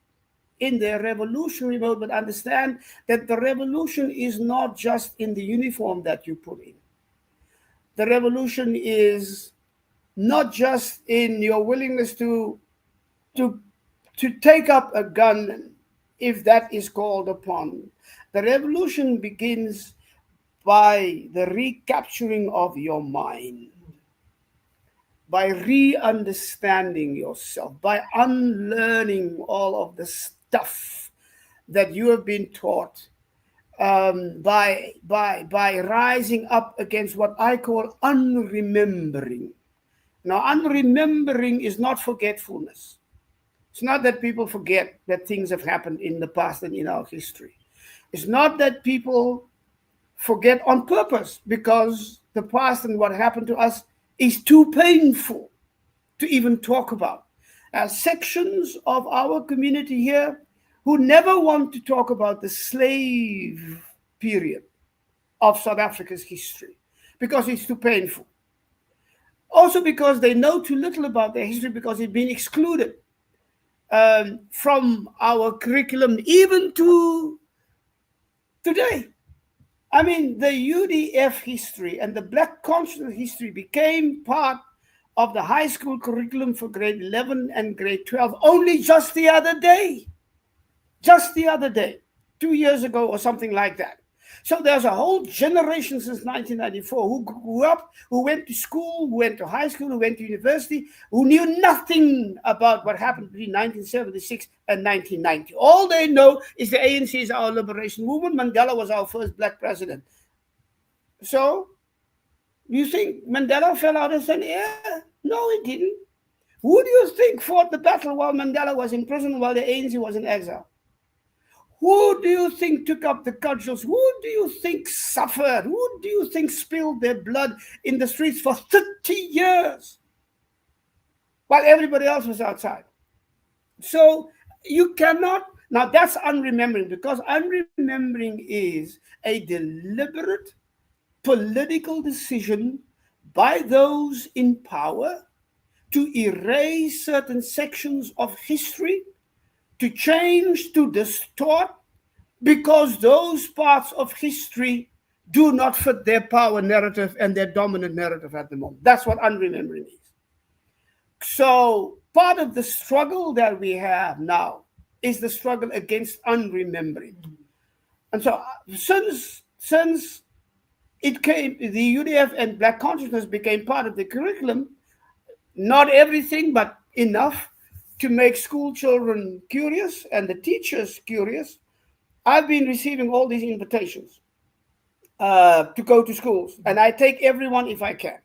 in their revolutionary mode, but understand that the revolution is not just in the uniform that you put in. The revolution is not just in your willingness to to take up a gun if that is called upon. The revolution begins by the recapturing of your mind, by re-understanding yourself, by unlearning all of the stuff that you have been taught, by rising up against what I call unremembering. Now, unremembering is not forgetfulness. It's not that people forget that things have happened in the past and in our history. It's not that people forget on purpose because the past and what happened to us is too painful to even talk about. Sections of our community here who never want to talk about the slave period of South Africa's history because it's too painful. Also because they know too little about their history because it's been excluded from our curriculum even to today. I mean, the UDF history and the Black consciousness history became part of the high school curriculum for grade 11 and grade 12 only just the other day. Just the other day, 2 years ago or something like that. So there's a whole generation since 1994 who grew up, who went to school, who went to high school, who went to university, who knew nothing about what happened between 1976 and 1990. All they know is the ANC is our liberation movement. Mandela was our first black president. So you think Mandela fell out of thin air? No, he didn't. Who do you think fought the battle while Mandela was in prison, while the ANC was in exile? Who do you think took up the cudgels? Who do you think suffered? Who do you think spilled their blood in the streets for 30 years while everybody else was outside? So you cannot, now that's unremembering, because unremembering is a deliberate political decision by those in power to erase certain sections of history, to change, to distort, because those parts of history do not fit their power narrative and their dominant narrative at the moment. That's what unremembering is. So part of the struggle that we have now is the struggle against unremembering. And so since it came, the UDF and Black consciousness became part of the curriculum, not everything, but enough to make school children curious and the teachers curious. I've been receiving all these invitations to go to schools, and I take everyone if I can.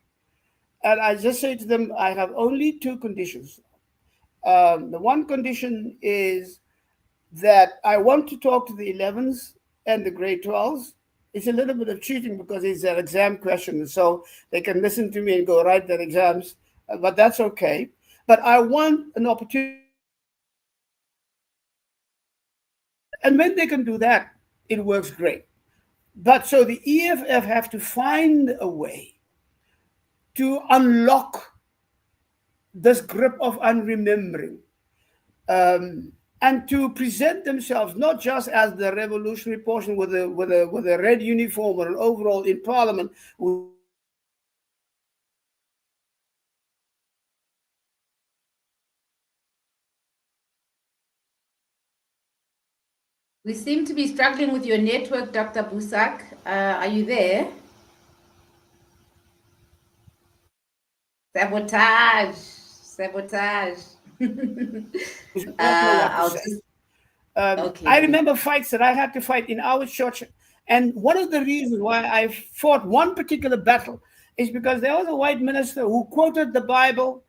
And I just say to them, I have only two conditions. The one condition is that I want to talk to the 11s and the grade 12s. It's a little bit of cheating because it's an exam question, so they can listen to me and go write their exams, but that's okay. But I want an opportunity to talk to them. And when they can do that, it works great. But so the EFF have to find a way to unlock this grip of unremembering, and to present themselves not just as the revolutionary portion with a red uniform or an overall in parliament who say we are revolutionary, but to present themselves as We seem to be struggling with your network, Dr. Busak. Are you there? Sabotage. Sabotage. who don't know what to I'll say. just, I okay. remember fights that I had to fight in our church. And one of the reasons why I fought one particular battle is because there was a white minister who quoted the Bible,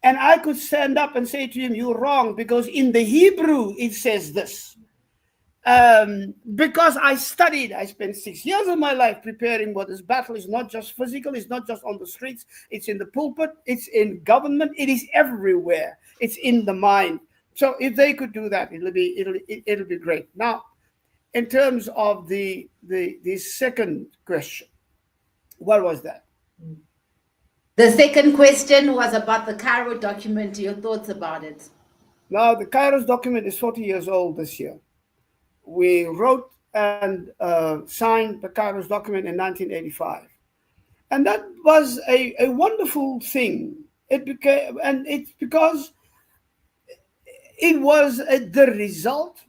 and I could stand up and say to him, "You're wrong, because in the Hebrew it says this." Because I studied, I spent 6 years of my life preparing what this battle is not just physical, it's not just on the streets, it's in the pulpit, it's in government, it is everywhere, it's in the mind. So if they could do that, it'll be great. Now, in terms of the second question, what was that? The second question was about the Cairo document, your thoughts about it. Now, the Kairos document is 40 years old this year. We wrote and signed the Kairos document in 1985. And that was a wonderful thing. It became, and it's because it was the result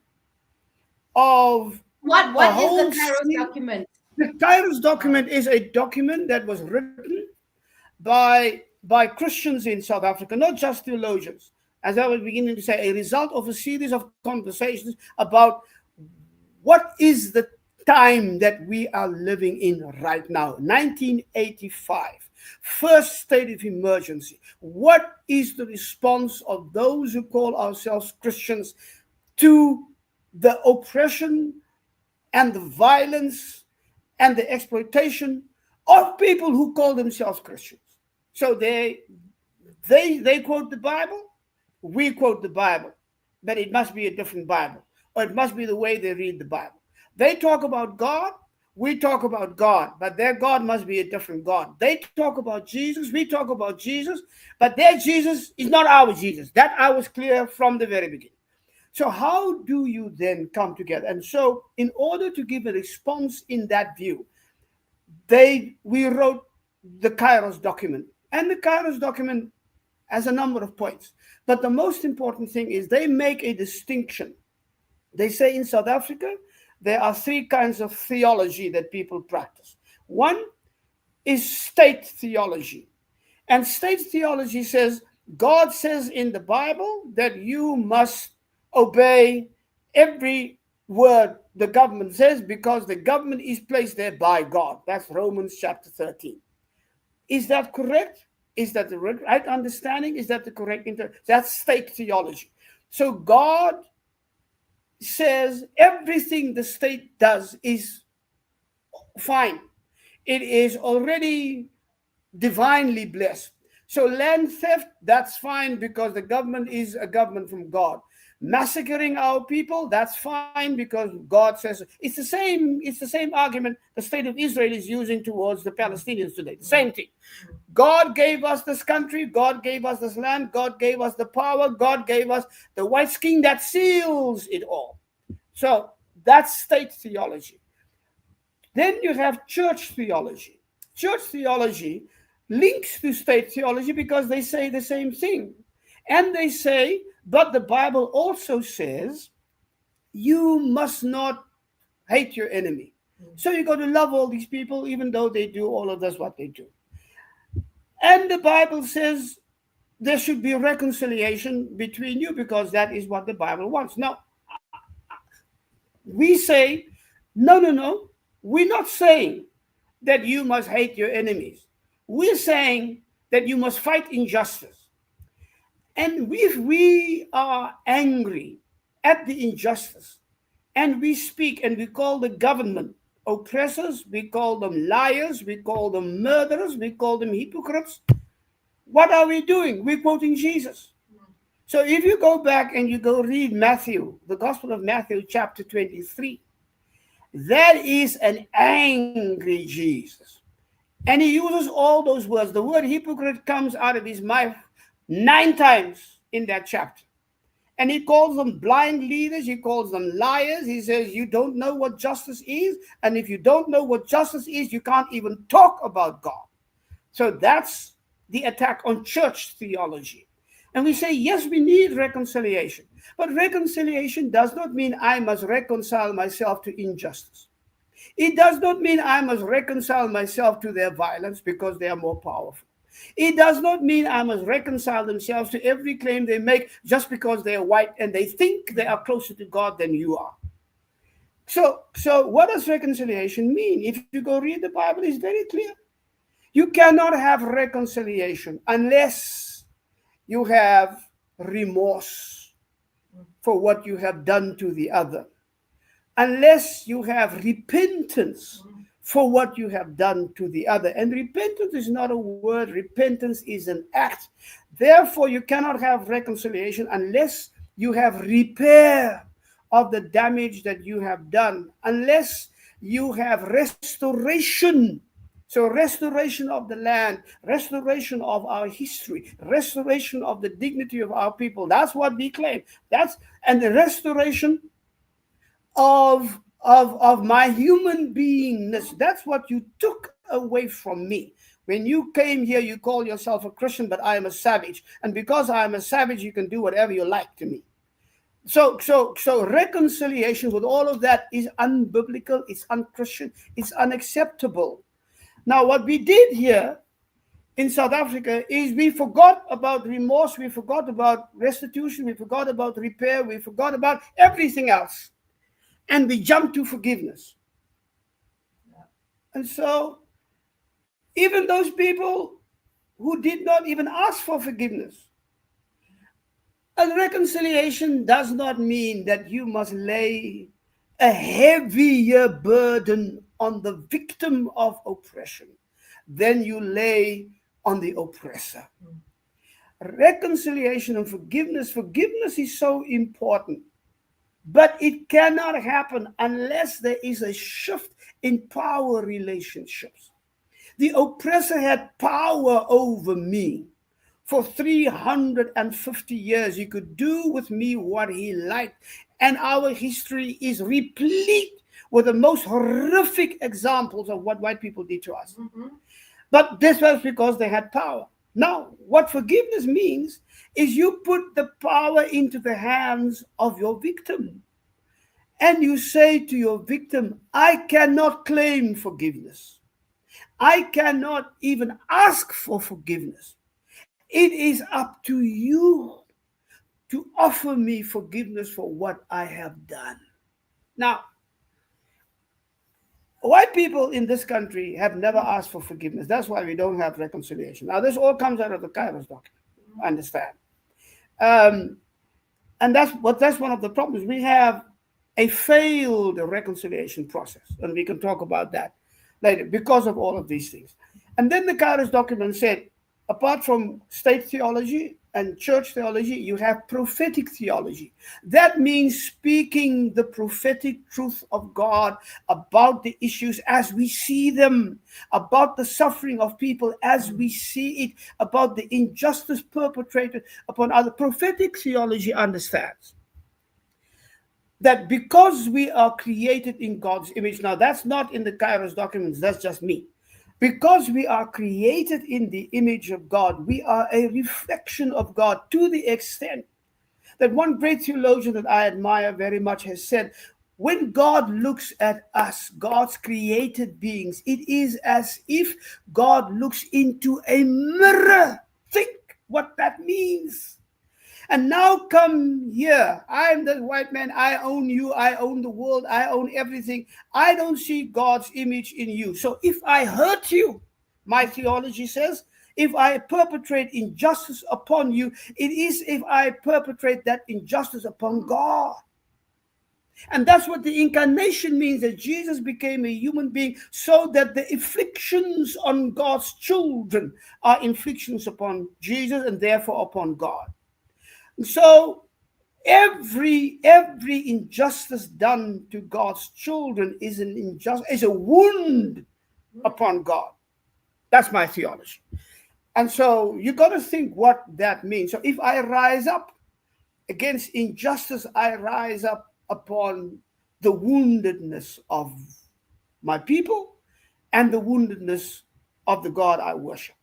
of a What is the whole Kairos series. document? The Kairos document is a document that was written by Christians in South Africa, not just theologians. As I was beginning to say, a result of a series of conversations about what is the time that we are living in right now. 1985, first state of emergency. What is the response of those who call ourselves Christians to the oppression and the violence and the exploitation of people who call themselves Christians? So they quote the Bible, we quote the Bible, but it must be a different Bible, or it must be the way they read the Bible. They talk about God, we talk about God, but their God must be a different God. They talk about Jesus, we talk about Jesus, but their Jesus is not our Jesus. That I was clear from the very beginning. So how do you then come together? And so, in order to give a response in that view, we wrote the Kairos document. And the Kairos document has a number of points. But the most important thing is they make a distinction. They say in South Africa, there are three kinds of theology that people practice. One is state theology. And state theology says God says in the Bible that you must obey every word the government says because the government is placed there by God. That's Romans chapter 13. Is that correct? Is that the right understanding? Is that the correct that's state theology. So God says everything the state does is fine. It is already divinely blessed. So land theft, that's fine because the government is a government from God. Massacring our people, that's fine because God says it's the same argument the state of Israel is using towards the Palestinians today. The same thing. God gave us this country, God gave us this land, God gave us the power, God gave us the white skin that seals it all. So that's state theology. Then you have church theology. Church theology links to state theology because they say the same thing. And they say, but the Bible also says you must not hate your enemy. So you got to love all these people, even though they do all of this, what they do. And the Bible says there should be reconciliation between you because that is what the Bible wants. Now, we say, no, no, no. We're not saying that you must hate your enemies. We're saying that you must fight injustice. And if we are angry at the injustice and we speak and we call the government oppressors, we call them liars, we call them murderers, we call them hypocrites, what are we doing? We're quoting Jesus. So if you go back and you go read Matthew, the Gospel of Matthew, chapter 23, that is an angry Jesus. And he uses all those words. The word hypocrite comes out of his mouth 9 times in that chapter. And he calls them blind leaders. He calls them liars. He says, you don't know what justice is. And if you don't know what justice is, you can't even talk about God. So that's the attack on church theology. And we say, yes, we need reconciliation. But reconciliation does not mean I must reconcile myself to injustice. It does not mean I must reconcile myself to their violence because they are more powerful. It does not mean I must reconcile themselves to every claim they make just because they are white and they think they are closer to God than you are. So what does reconciliation mean? If you go read the Bible, it's very clear. You cannot have reconciliation unless you have remorse for what you have done to the other, unless you have repentance for what you have done to the other. And repentance is not a word, repentance is an act. Therefore, you cannot have reconciliation unless you have repair of the damage that you have done, unless you have restoration. So, restoration of the land, restoration of our history, restoration of the dignity of our people. That's what we claim. And the restoration of my human beingness. That's what you took away from me. When you came here, you call yourself a Christian, but I am a savage. And because I am a savage, you can do whatever you like to me. So reconciliation with all of that is unbiblical, it's unchristian, it's unacceptable. Now, what we did here in South Africa is we forgot about remorse, we forgot about restitution, we forgot about repair, we forgot about everything else. And we jumped to forgiveness. And so, even those people who did not even ask for forgiveness, and reconciliation does not mean that you must lay a heavier burden on the victim of oppression than you lay on the oppressor. Reconciliation and forgiveness is so important. But it cannot happen unless there is a shift in power relationships. The oppressor had power over me. For 350 years, he could do with me what he liked. And our history is replete with the most horrific examples of what white people did to us. But this was because they had power. Now, what forgiveness means is you put the power into the hands of your victim. And you say to your victim, I cannot claim forgiveness. I cannot even ask for forgiveness. It is up to you to offer me forgiveness for what I have done. Now, white people in this country have never asked for forgiveness. That's why we don't have reconciliation. Now, this all comes out of the Kairos document. I understand. And that's one of the problems. We have a failed reconciliation process, and we can talk about that later because of all of these things. And then the Kairos document said, apart from state theology and church theology, you have prophetic theology. That means speaking the prophetic truth of God about the issues as we see them, about the suffering of people as we see it, about the injustice perpetrated upon other. Prophetic theology understands that because we are created in God's image. Now, that's not in the Kairos documents, that's just me. Because we are created in the image of God, we are a reflection of God to the extent that one great theologian that I admire very much has said, when God looks at us, God's created beings, it is as if God looks into a mirror. Think what that means. And now come here. I'm the white man. I own you. I own the world. I own everything. I don't see God's image in you. So if I hurt you, my theology says, if I perpetrate injustice upon you, it is if I perpetrate that injustice upon God. And that's what the incarnation means, that Jesus became a human being so that the afflictions on God's children are inflictions upon Jesus and therefore upon God. And so every injustice done to God's children is an injustice, is a wound upon God. That's my theology. And so you got to think what that means. So if I rise up against injustice, I rise up upon the woundedness of my people and the woundedness of the God I worship.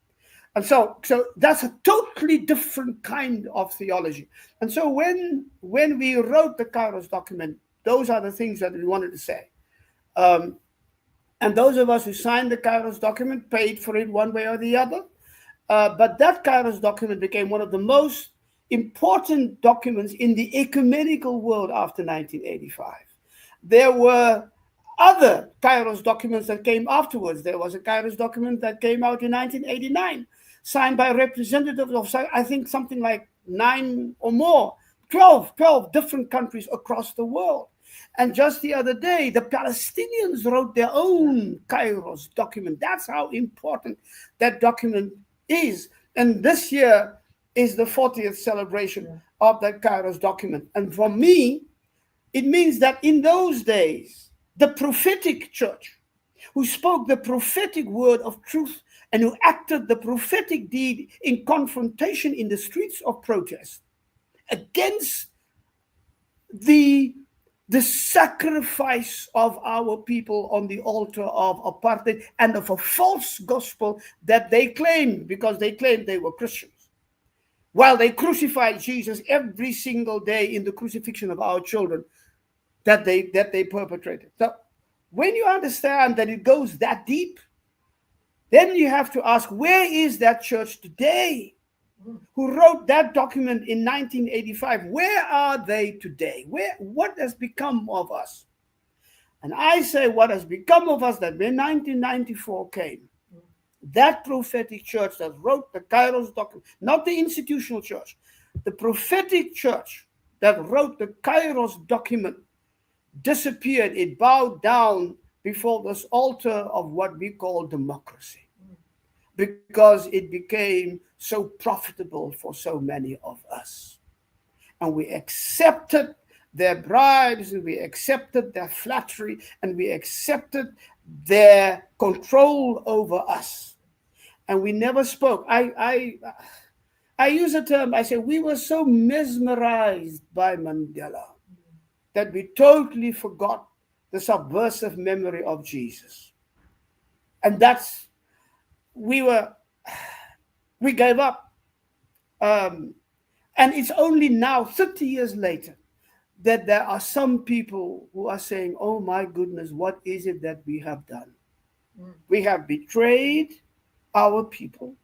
And so that's a totally different kind of theology. And so when we wrote the Kairos document, those are the things that we wanted to say. And those of us who signed the Kairos document paid for it one way or the other. But that Kairos document became one of the most important documents in the ecumenical world after 1985. There were other Kairos documents that came afterwards. There was a Kairos document that came out in 1989, signed by representatives of, I think, something like 9 or more, 12 different countries across the world. And just the other day, the Palestinians wrote their own Kairos document. That's how important that document is. And this year is the 40th celebration of that Kairos document. And for me, it means that in those days, the prophetic church, who spoke the prophetic word of truth and who acted the prophetic deed in confrontation in the streets of protest against the sacrifice of our people on the altar of apartheid and of a false gospel that they claimed, because they claimed they were Christians, while they crucified Jesus every single day in the crucifixion of our children that they perpetrated. So when you understand that it goes that deep, then you have to ask, where is that church today who wrote that document in 1985? Where are they today? What has become of us? And I say, what has become of us, that when 1994 came, that prophetic church that wrote the Kairos document, not the institutional church, the prophetic church that wrote the Kairos document disappeared. It bowed down before this altar of what we call democracy, because it became so profitable for so many of us. And we accepted their bribes, and we accepted their flattery, and we accepted their control over us. And we never spoke. I use a term, I say, we were so mesmerized by Mandela that we totally forgot the subversive memory of Jesus. And we gave up. And it's only now, 30 years later, that there are some people who are saying, oh my goodness, what is it that we have done? We have betrayed our people.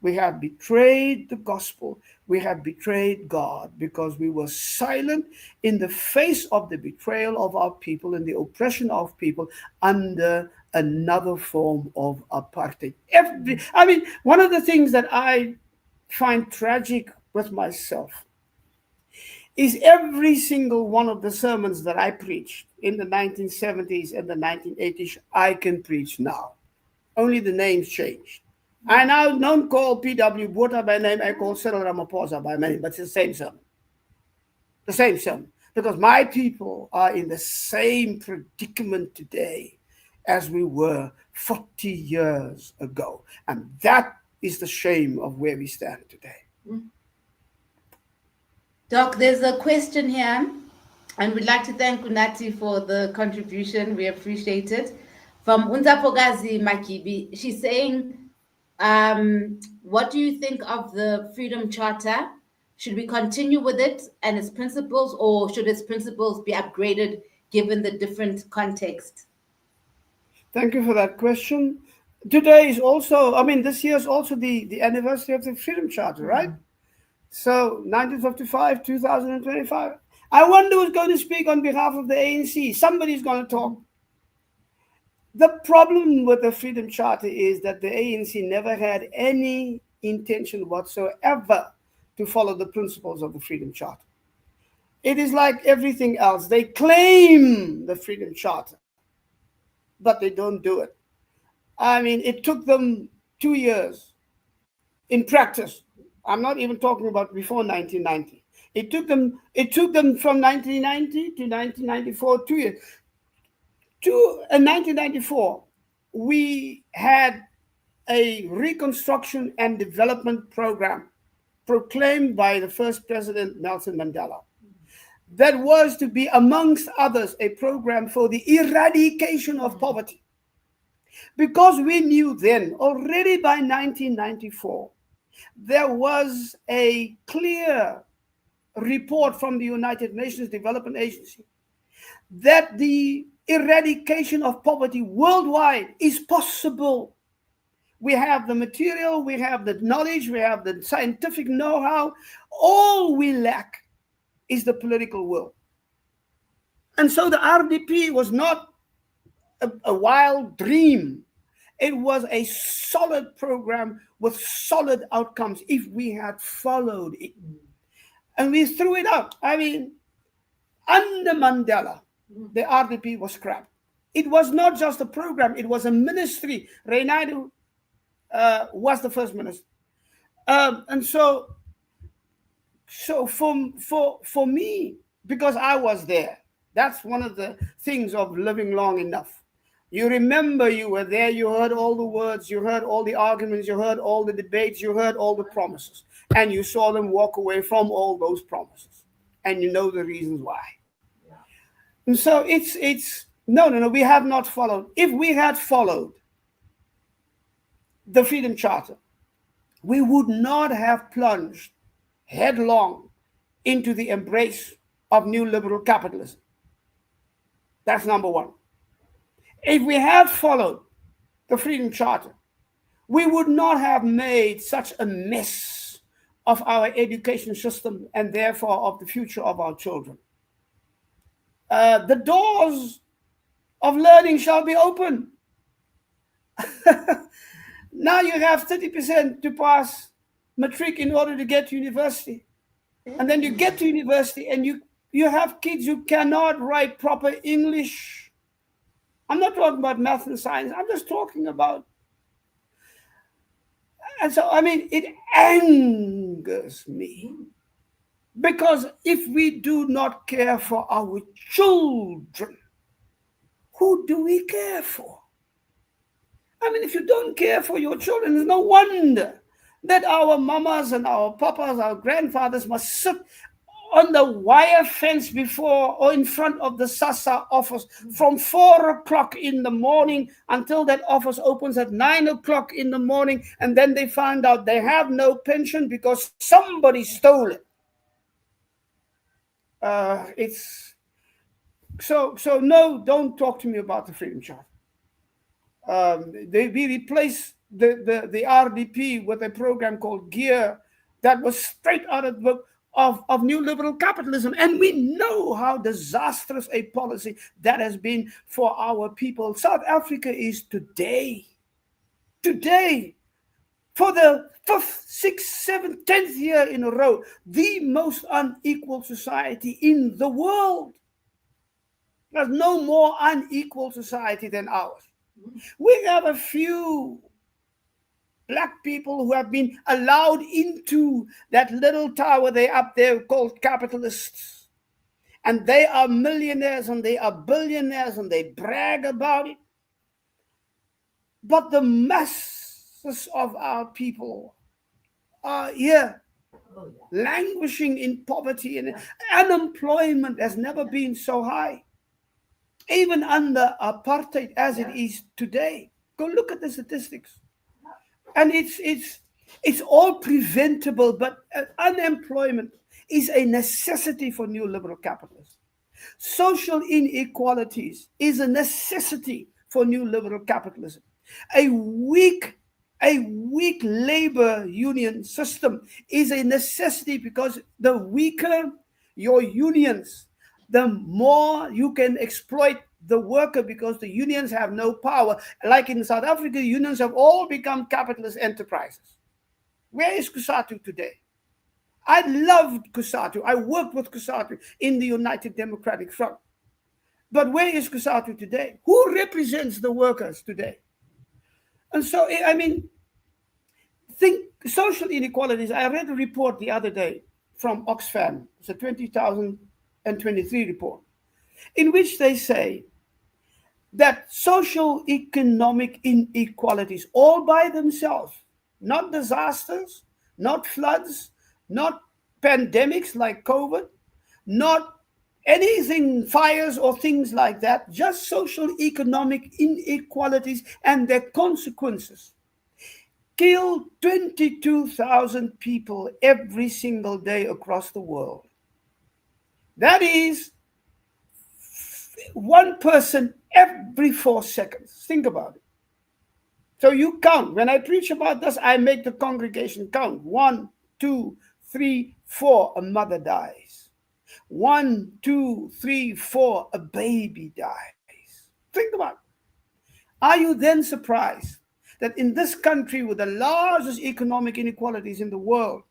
We have betrayed the gospel. We have betrayed God, because we were silent in the face of the betrayal of our people and the oppression of people under another form of apartheid. One of the things that I find tragic with myself is every single one of the sermons that I preached in the 1970s and the 1980s, I can preach now. Only the names changed. I now don't call P.W. Botha by name, I call Cyril Ramaphosa by name, but it's the same sermon. The same sermon. Because my people are in the same predicament today as we were 40 years ago. And that is the shame of where we stand today. Doc, there's a question here, and we'd like to thank Unati for the contribution. We appreciate it. From Unzapogazi Makibi, she's saying, what do you think of the Freedom Charter? Should we continue with it and its principles, or should its principles be upgraded given the different context? Thank you for that question. Today is also, this year is also the anniversary of the Freedom Charter, right? So 1955, 2025. I wonder who's going to speak on behalf of the ANC. Somebody's going to talk. The problem with the Freedom Charter is that the ANC never had any intention whatsoever to follow the principles of the Freedom Charter. It is like everything else. They claim the Freedom Charter, but they don't do it. I mean, it took them 2 years in practice. I'm not even talking about before 1990. It took them from 1990 to 1994, 2 years. In 1994, we had a reconstruction and development program proclaimed by the first president, Nelson Mandela, that was to be, amongst others, a program for the eradication of poverty. Because we knew then, already by 1994, there was a clear report from the United Nations Development Agency that the eradication of poverty worldwide is possible. We have the material, we have the knowledge, we have the scientific know-how. All we lack is the political will. And so the RDP was not a wild dream. It was a solid program with solid outcomes if we had followed it. And we threw it out. I mean, under Mandela, the RDP was scrapped. It was not just a program, it was a ministry. Reynaidu was the first minister. And so for me, because I was there, that's one of the things of living long enough. You remember you were there, you heard all the words, you heard all the arguments, you heard all the debates, you heard all the promises, and you saw them walk away from all those promises. And you know the reasons why. And so it's no, we have not followed. If we had followed the Freedom Charter, we would not have plunged headlong into the embrace of new liberal capitalism. That's number one. If we had followed the Freedom Charter, we would not have made such a mess of our education system and therefore of the future of our children. The doors of learning shall be open. Now you have 30% to pass matric in order to get to university. And then you get to university and you have kids who cannot write proper English. I'm not talking about math and science. I'm just talking about. And so, I mean, it angers me. Because if we do not care for our children, who do we care for? I mean, if you don't care for your children, it's no wonder that our mamas and our papas, our grandfathers must sit on the wire fence before or in front of the SASSA office from 4 o'clock in the morning until that office opens at 9 o'clock in the morning, and then they find out they have no pension because somebody stole it. It's so no, don't talk to me about the Freedom Charter. We replaced the RDP with a program called GEAR that was straight out of the book of new liberal capitalism. And we know how disastrous a policy that has been for our people. South Africa is today, for the 5th, 6th, 7th, 10th year in a row, the most unequal society in the world. There's no more unequal society than ours. We have a few black people who have been allowed into that little tower they up there called capitalists. And they are millionaires and they are billionaires and they brag about it. But the masses of our people are here, languishing in poverty, and unemployment has never been so high. Even under apartheid as it is today. Go look at the statistics. And it's all preventable, but unemployment is a necessity for new liberal capitalism. Social inequalities is a necessity for new liberal capitalism. A weak A weak labor union system is a necessity, because the weaker your unions, the more you can exploit the worker, because the unions have no power. Like in South Africa, unions have all become capitalist enterprises. Where is Kusatu today? I loved Kusatu. I worked with Kusatu in the United Democratic Front. But where is Kusatu today? Who represents the workers today? And so, I mean, think social inequalities. I read a report the other day from Oxfam. It's a 2023 report, in which they say that social economic inequalities all by themselves, not disasters, not floods, not pandemics like COVID, not anything, fires or things like that, just social economic inequalities and their consequences kill 22,000 people every single day across the world. That is one person every 4 seconds. Think about it. So you count. When I preach about this, I make the congregation count. 1, 2, 3, 4, a mother dies. 1, 2, 3, 4, a baby dies. Think about it. Are you then surprised that in this country with the largest economic inequalities in the world,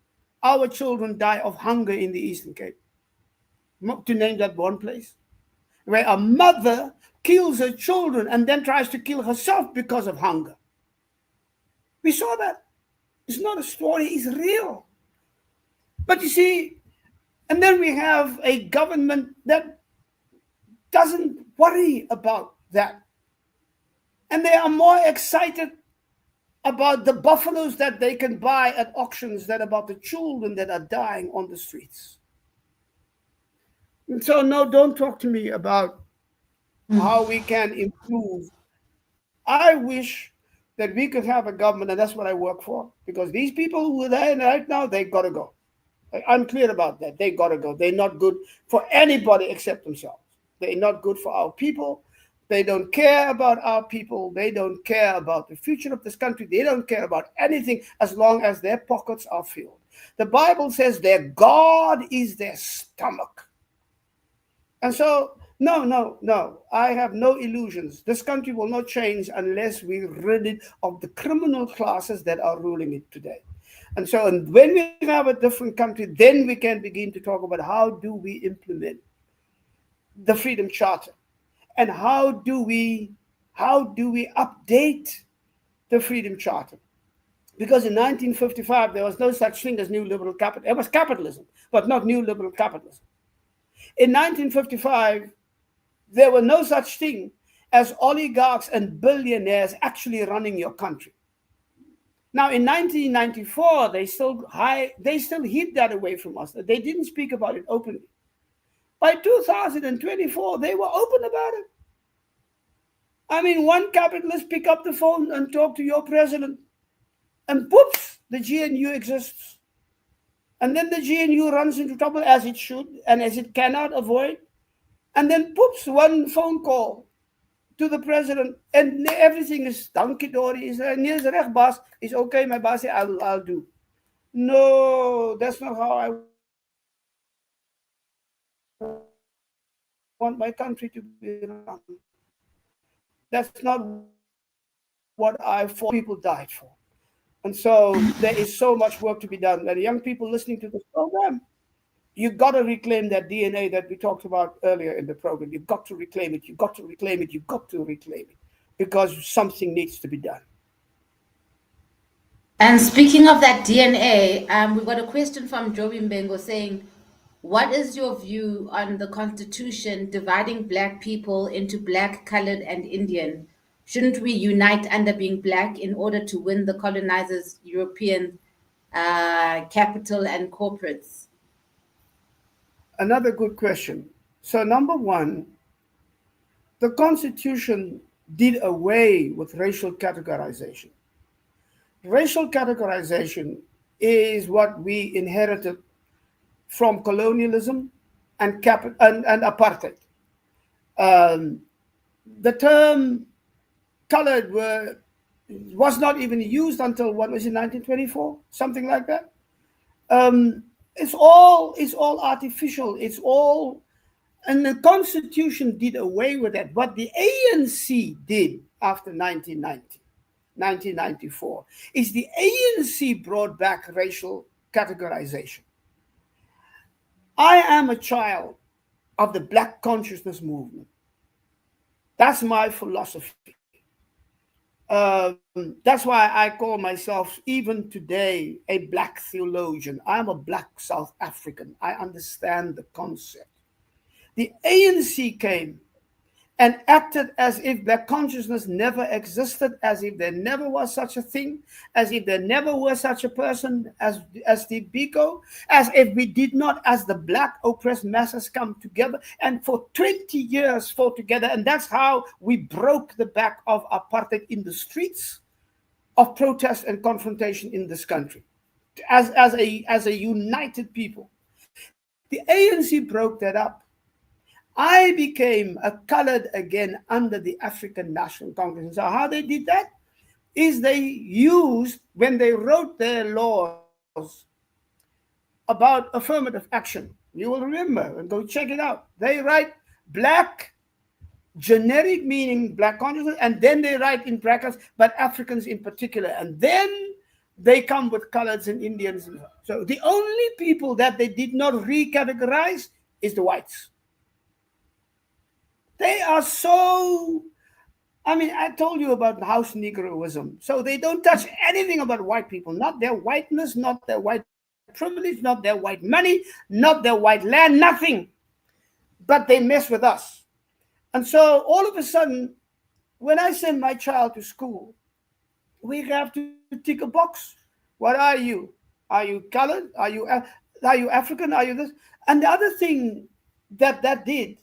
our children die of hunger in the Eastern Cape? To name that one place, where a mother kills her children and then tries to kill herself because of hunger. We saw that. It's not a story, it's real. But you see, and then we have a government that doesn't worry about that. And they are more excited about the buffaloes that they can buy at auctions than about the children that are dying on the streets. And so, no, don't talk to me about how we can improve. I wish that we could have a government, and that's what I work for, because these people who are there right now, they got to go. I'm clear about that. They got to go. They're not good for anybody except themselves. They're not good for our people. They don't care about our people. They don't care about the future of this country. They don't care about anything as long as their pockets are filled. The Bible says their God is their stomach. And so, no, no, no. I have no illusions. This country will not change unless we rid it of the criminal classes that are ruling it today. And so, and when we have a different country, then we can begin to talk about how do we implement the Freedom Charter, and how do we update the Freedom Charter. Because in 1955 there was no such thing as new liberal capital. It was capitalism, but not new liberal capitalism. In 1955 there were no such thing as oligarchs and billionaires actually running your country. Now, in 1994, they still hid that away from us. They didn't speak about it openly. By 2024, they were open about it. I mean, one capitalist pick up the phone and talk to your president, and poops, the GNU exists. And then the GNU runs into trouble, as it should, and as it cannot avoid. And then poops, one phone call to the president, and everything is donkey dory. Is near the recht, boss. Is okay, my boss. I'll do. No, that's not how I want my country to be run. That's not what people died for. And so there is so much work to be done. And the young people listening to this program, you got to reclaim that DNA that we talked about earlier in the program. You've got to reclaim it. You've got to reclaim it. You've got to reclaim it, because something needs to be done. And speaking of that DNA, we've got a question from Joby Mbengo saying, what is your view on the Constitution dividing Black people into Black, colored, and Indian? Shouldn't we unite under being Black in order to win the colonizers' European capital and corporates? Another good question. So, number one, the Constitution did away with racial categorization. Racial categorization is what we inherited from colonialism and apartheid. The term colored were was not even used until what was it, 1924, something like that. It's all artificial. It's all, and the Constitution did away with that. What the ANC did after 1990, 1994, is the ANC brought back racial categorization. I am a child of the Black consciousness movement. That's my philosophy. That's why I call myself, even today, a Black theologian. I'm a Black South African. I understand the concept. The ANC came and acted as if Black consciousness never existed, as if there never was such a thing, as if there never was such a person as the Biko, as if we did not, as the Black oppressed masses, come together and for 20 years fought together. And that's how we broke the back of apartheid in the streets of protest and confrontation in this country as a united people. The ANC broke that up. I became a colored again under the African National Congress. So how they did that is they used, when they wrote their laws about affirmative action, you will remember and go check it out. They write Black, generic meaning Black consciousness, and then they write in brackets, but Africans in particular. And then they come with coloreds and Indians. So the only people that they did not recategorize is the whites. They are so, I mean, I told you about house Negroism. So they don't touch anything about white people, not their whiteness, not their white privilege, not their white money, not their white land, nothing. But they mess with us. And so all of a sudden, when I send my child to school, we have to tick a box. What are you? Are you colored? Are you African? Are you this? And the other thing that did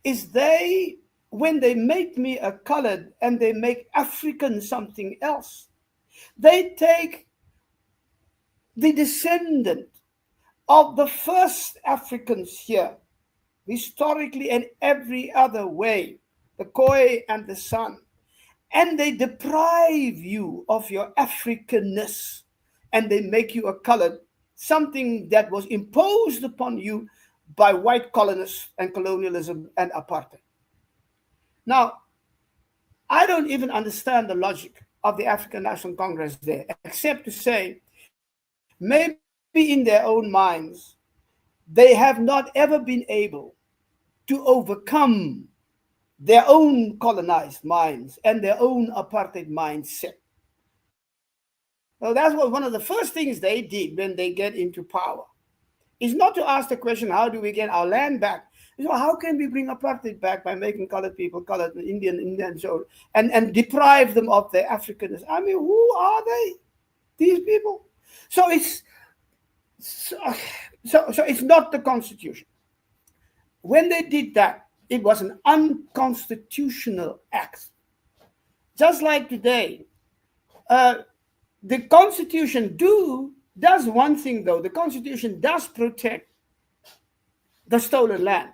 is when they make me a colored and they make African something else, they take the descendant of the first Africans here, historically and every other way, the Khoi and the San, and they deprive you of your Africanness and they make you a colored, something that was imposed upon you by white colonists and colonialism and apartheid. Now, I don't even understand the logic of the African National Congress there, except to say maybe in their own minds, they have not ever been able to overcome their own colonized minds and their own apartheid mindset. So that's what one of the first things they did when they get into power is not to ask the question, how do we get our land back? So how can we bring apartheid back by making colored people colored, Indian, so and deprive them of their Africanness? I mean, who are they? These people. So it's not the Constitution. When they did that, it was an unconstitutional act. Just like today, the Constitution does one thing though. The Constitution does protect the stolen land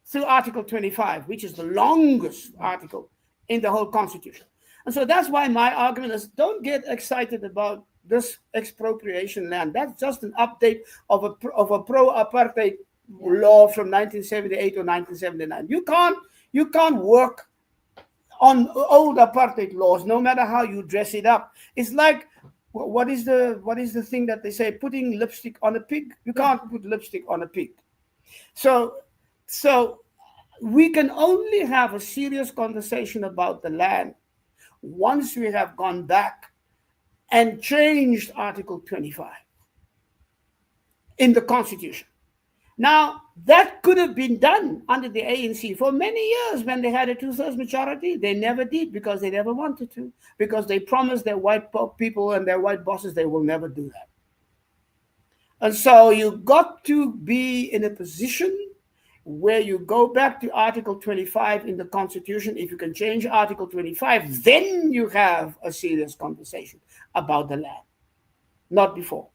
through Article 25, which is the longest article in the whole Constitution. And so that's why my argument is, don't get excited about this expropriation land. That's just an update of a pro-apartheid law from 1978 or 1979. You can't work on old apartheid laws, no matter how you dress it up. It's like, what is the thing that they say? Putting lipstick on a pig. You can't put lipstick on a pig. So we can only have a serious conversation about the land once we have gone back and changed Article 25 in the Constitution. Now, that could have been done under the ANC for many years when they had a 2/3 majority. They never did because they never wanted to, because they promised their white people and their white bosses they will never do that. And so you got to be in a position where you go back to Article 25 in the Constitution. If you can change Article 25, then you have a serious conversation about the land, not before.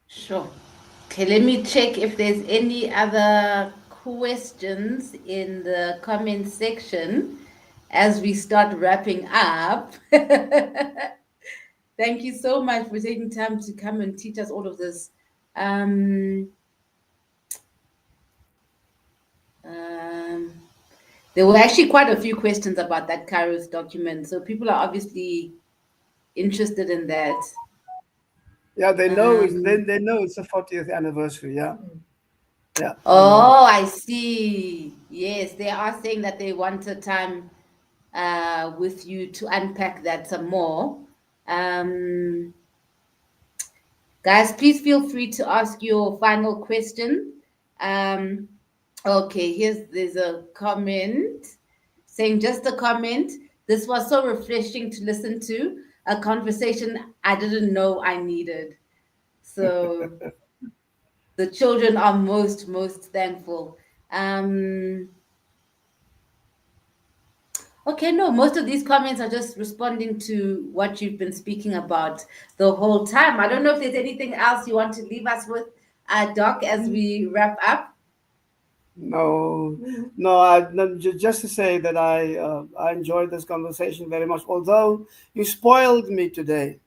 Sure. Okay, let me check if there's any other questions in the comment section. as we start wrapping up. Thank you so much for taking time to come and teach us all of this. Um, um, there were actually quite a few questions about that Kairos document, so people are obviously interested in that. Yeah, they know it's Um, then they know it's the 40th anniversary. Yeah, yeah, they know that. oh, I see. Yes, they are saying that they wanted time with you to unpack that some more. Um, Guys, please feel free to ask your final question. Um, okay, there's a comment saying just a comment. This was so refreshing to listen to, a conversation I didn't know I needed. So the children are most thankful. Um, okay, no, most of these comments are just responding to what you've been speaking about the whole time. I don't know if there's anything else you want to leave us with, Doc, as we wrap up. No, no, no, just to say that I enjoyed this conversation very much. Although you spoiled me today,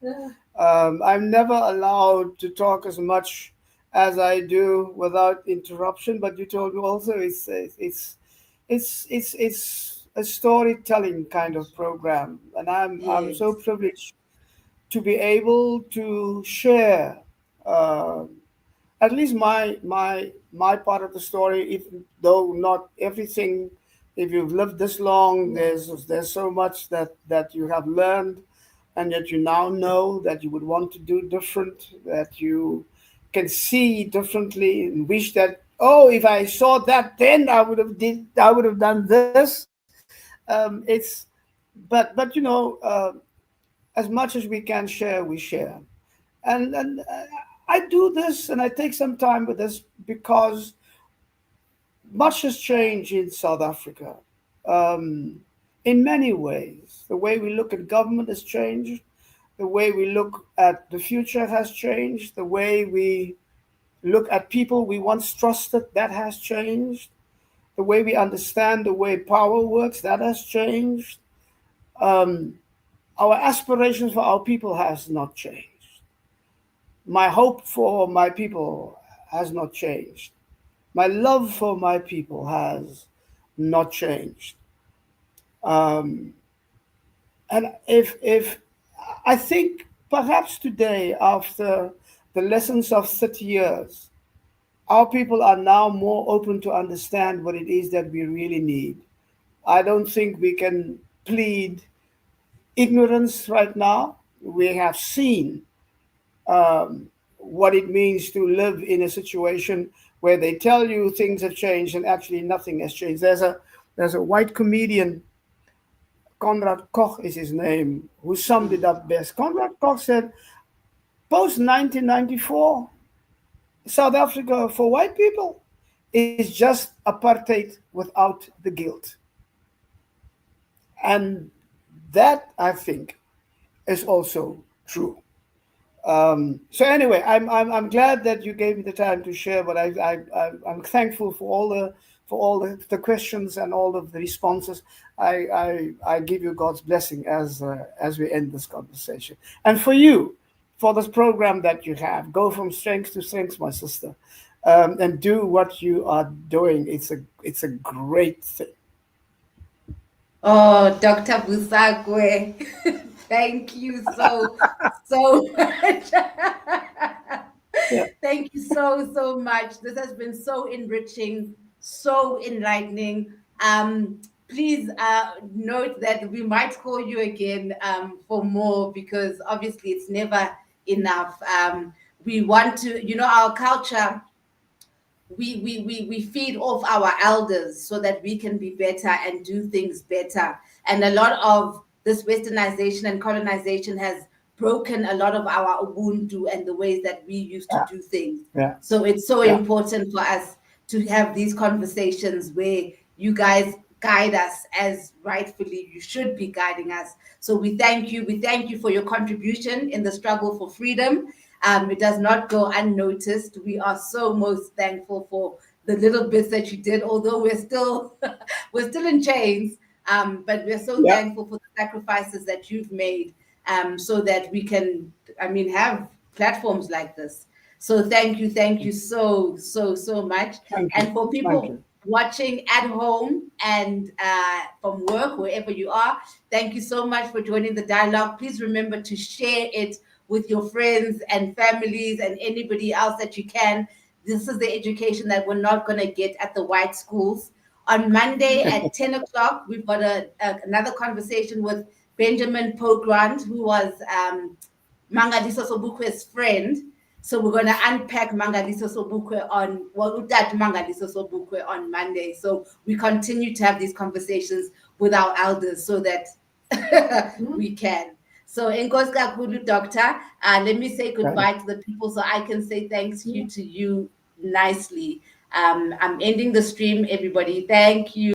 I'm never allowed to talk as much as I do without interruption. But you told me also it's a storytelling kind of program, and I'm so Yes, privileged to be able to share. Uh, at least my part of the story, if though not everything. If you've lived this long, there's so much that you have learned, and that you now know that you would want to do different, that you can see differently, and wish that, oh, if I saw that then I would have done this. It's but as much as we can share, we share. And I do this and I take some time with this because much has changed in South Africa. Um, in many ways, the way we look at government has changed. The way we look at the future has changed. The way we look at people we once trusted, that has changed. The way we understand the way power works, that has changed. Um, our aspirations for our people has not changed. My hope for my people has not changed. My love for my people has not changed. Um, and if I think perhaps today, after the lessons of 30 years, our people are now more open to understand what it is that we really need. I don't think we can plead ignorance right now. We have seen what it means to live in a situation where they tell you things have changed and actually nothing has changed. There's a white comedian, Conrad Koch is his name, who summed it up best. Conrad Koch said, post 1994, South Africa for white people is just apartheid without the guilt. And that, I think, is also true. So anyway, I'm glad that you gave me the time to share. But I'm thankful for all the questions and all of the responses. I give you God's blessing as we end this conversation, and for you, for this program that you have. Go from strength to strength, my sister, and do what you are doing. It's a great thing. oh, Dr. Busakwe, thank you so much. Yeah. Thank you so much. This has been so enriching, so enlightening. Please note that we might call you again for more, because obviously it's never enough. We want to, our culture, we feed off our elders so that we can be better and do things better. And a lot of this westernization and colonization has broken a lot of our ubuntu and the ways that we used to Yeah. do things. Yeah. So it's so Yeah. important for us to have these conversations where you guys guide us as rightfully you should be guiding us. So we thank you. We thank you for your contribution in the struggle for freedom. It does not go unnoticed. We are so most thankful for the little bits that you did, although we're still we're still in chains. But we're so Yeah. thankful for the sacrifices that you've made, so that we can, have platforms like this. So thank you so much. Thank you. And for Thank people you. watching at home and from work, wherever you are, thank you so much for joining the dialogue. Please remember to share it with your friends and families and anybody else that you can. This is the education that we're not going to get at the white schools. On Monday at 10 o'clock, we've got another conversation with Benjamin Pogrand, who was Mangaliso Sobukwe's friend. So we're going to unpack Mangaliso Sobukwe that Mangaliso Sobukwe on Monday. So we continue to have these conversations with our elders so that we can. So Nkos Kakhulu, Doctor, let me say Okay. goodbye to the people so I can say thanks you to you nicely. I'm ending the stream, everybody. Thank you.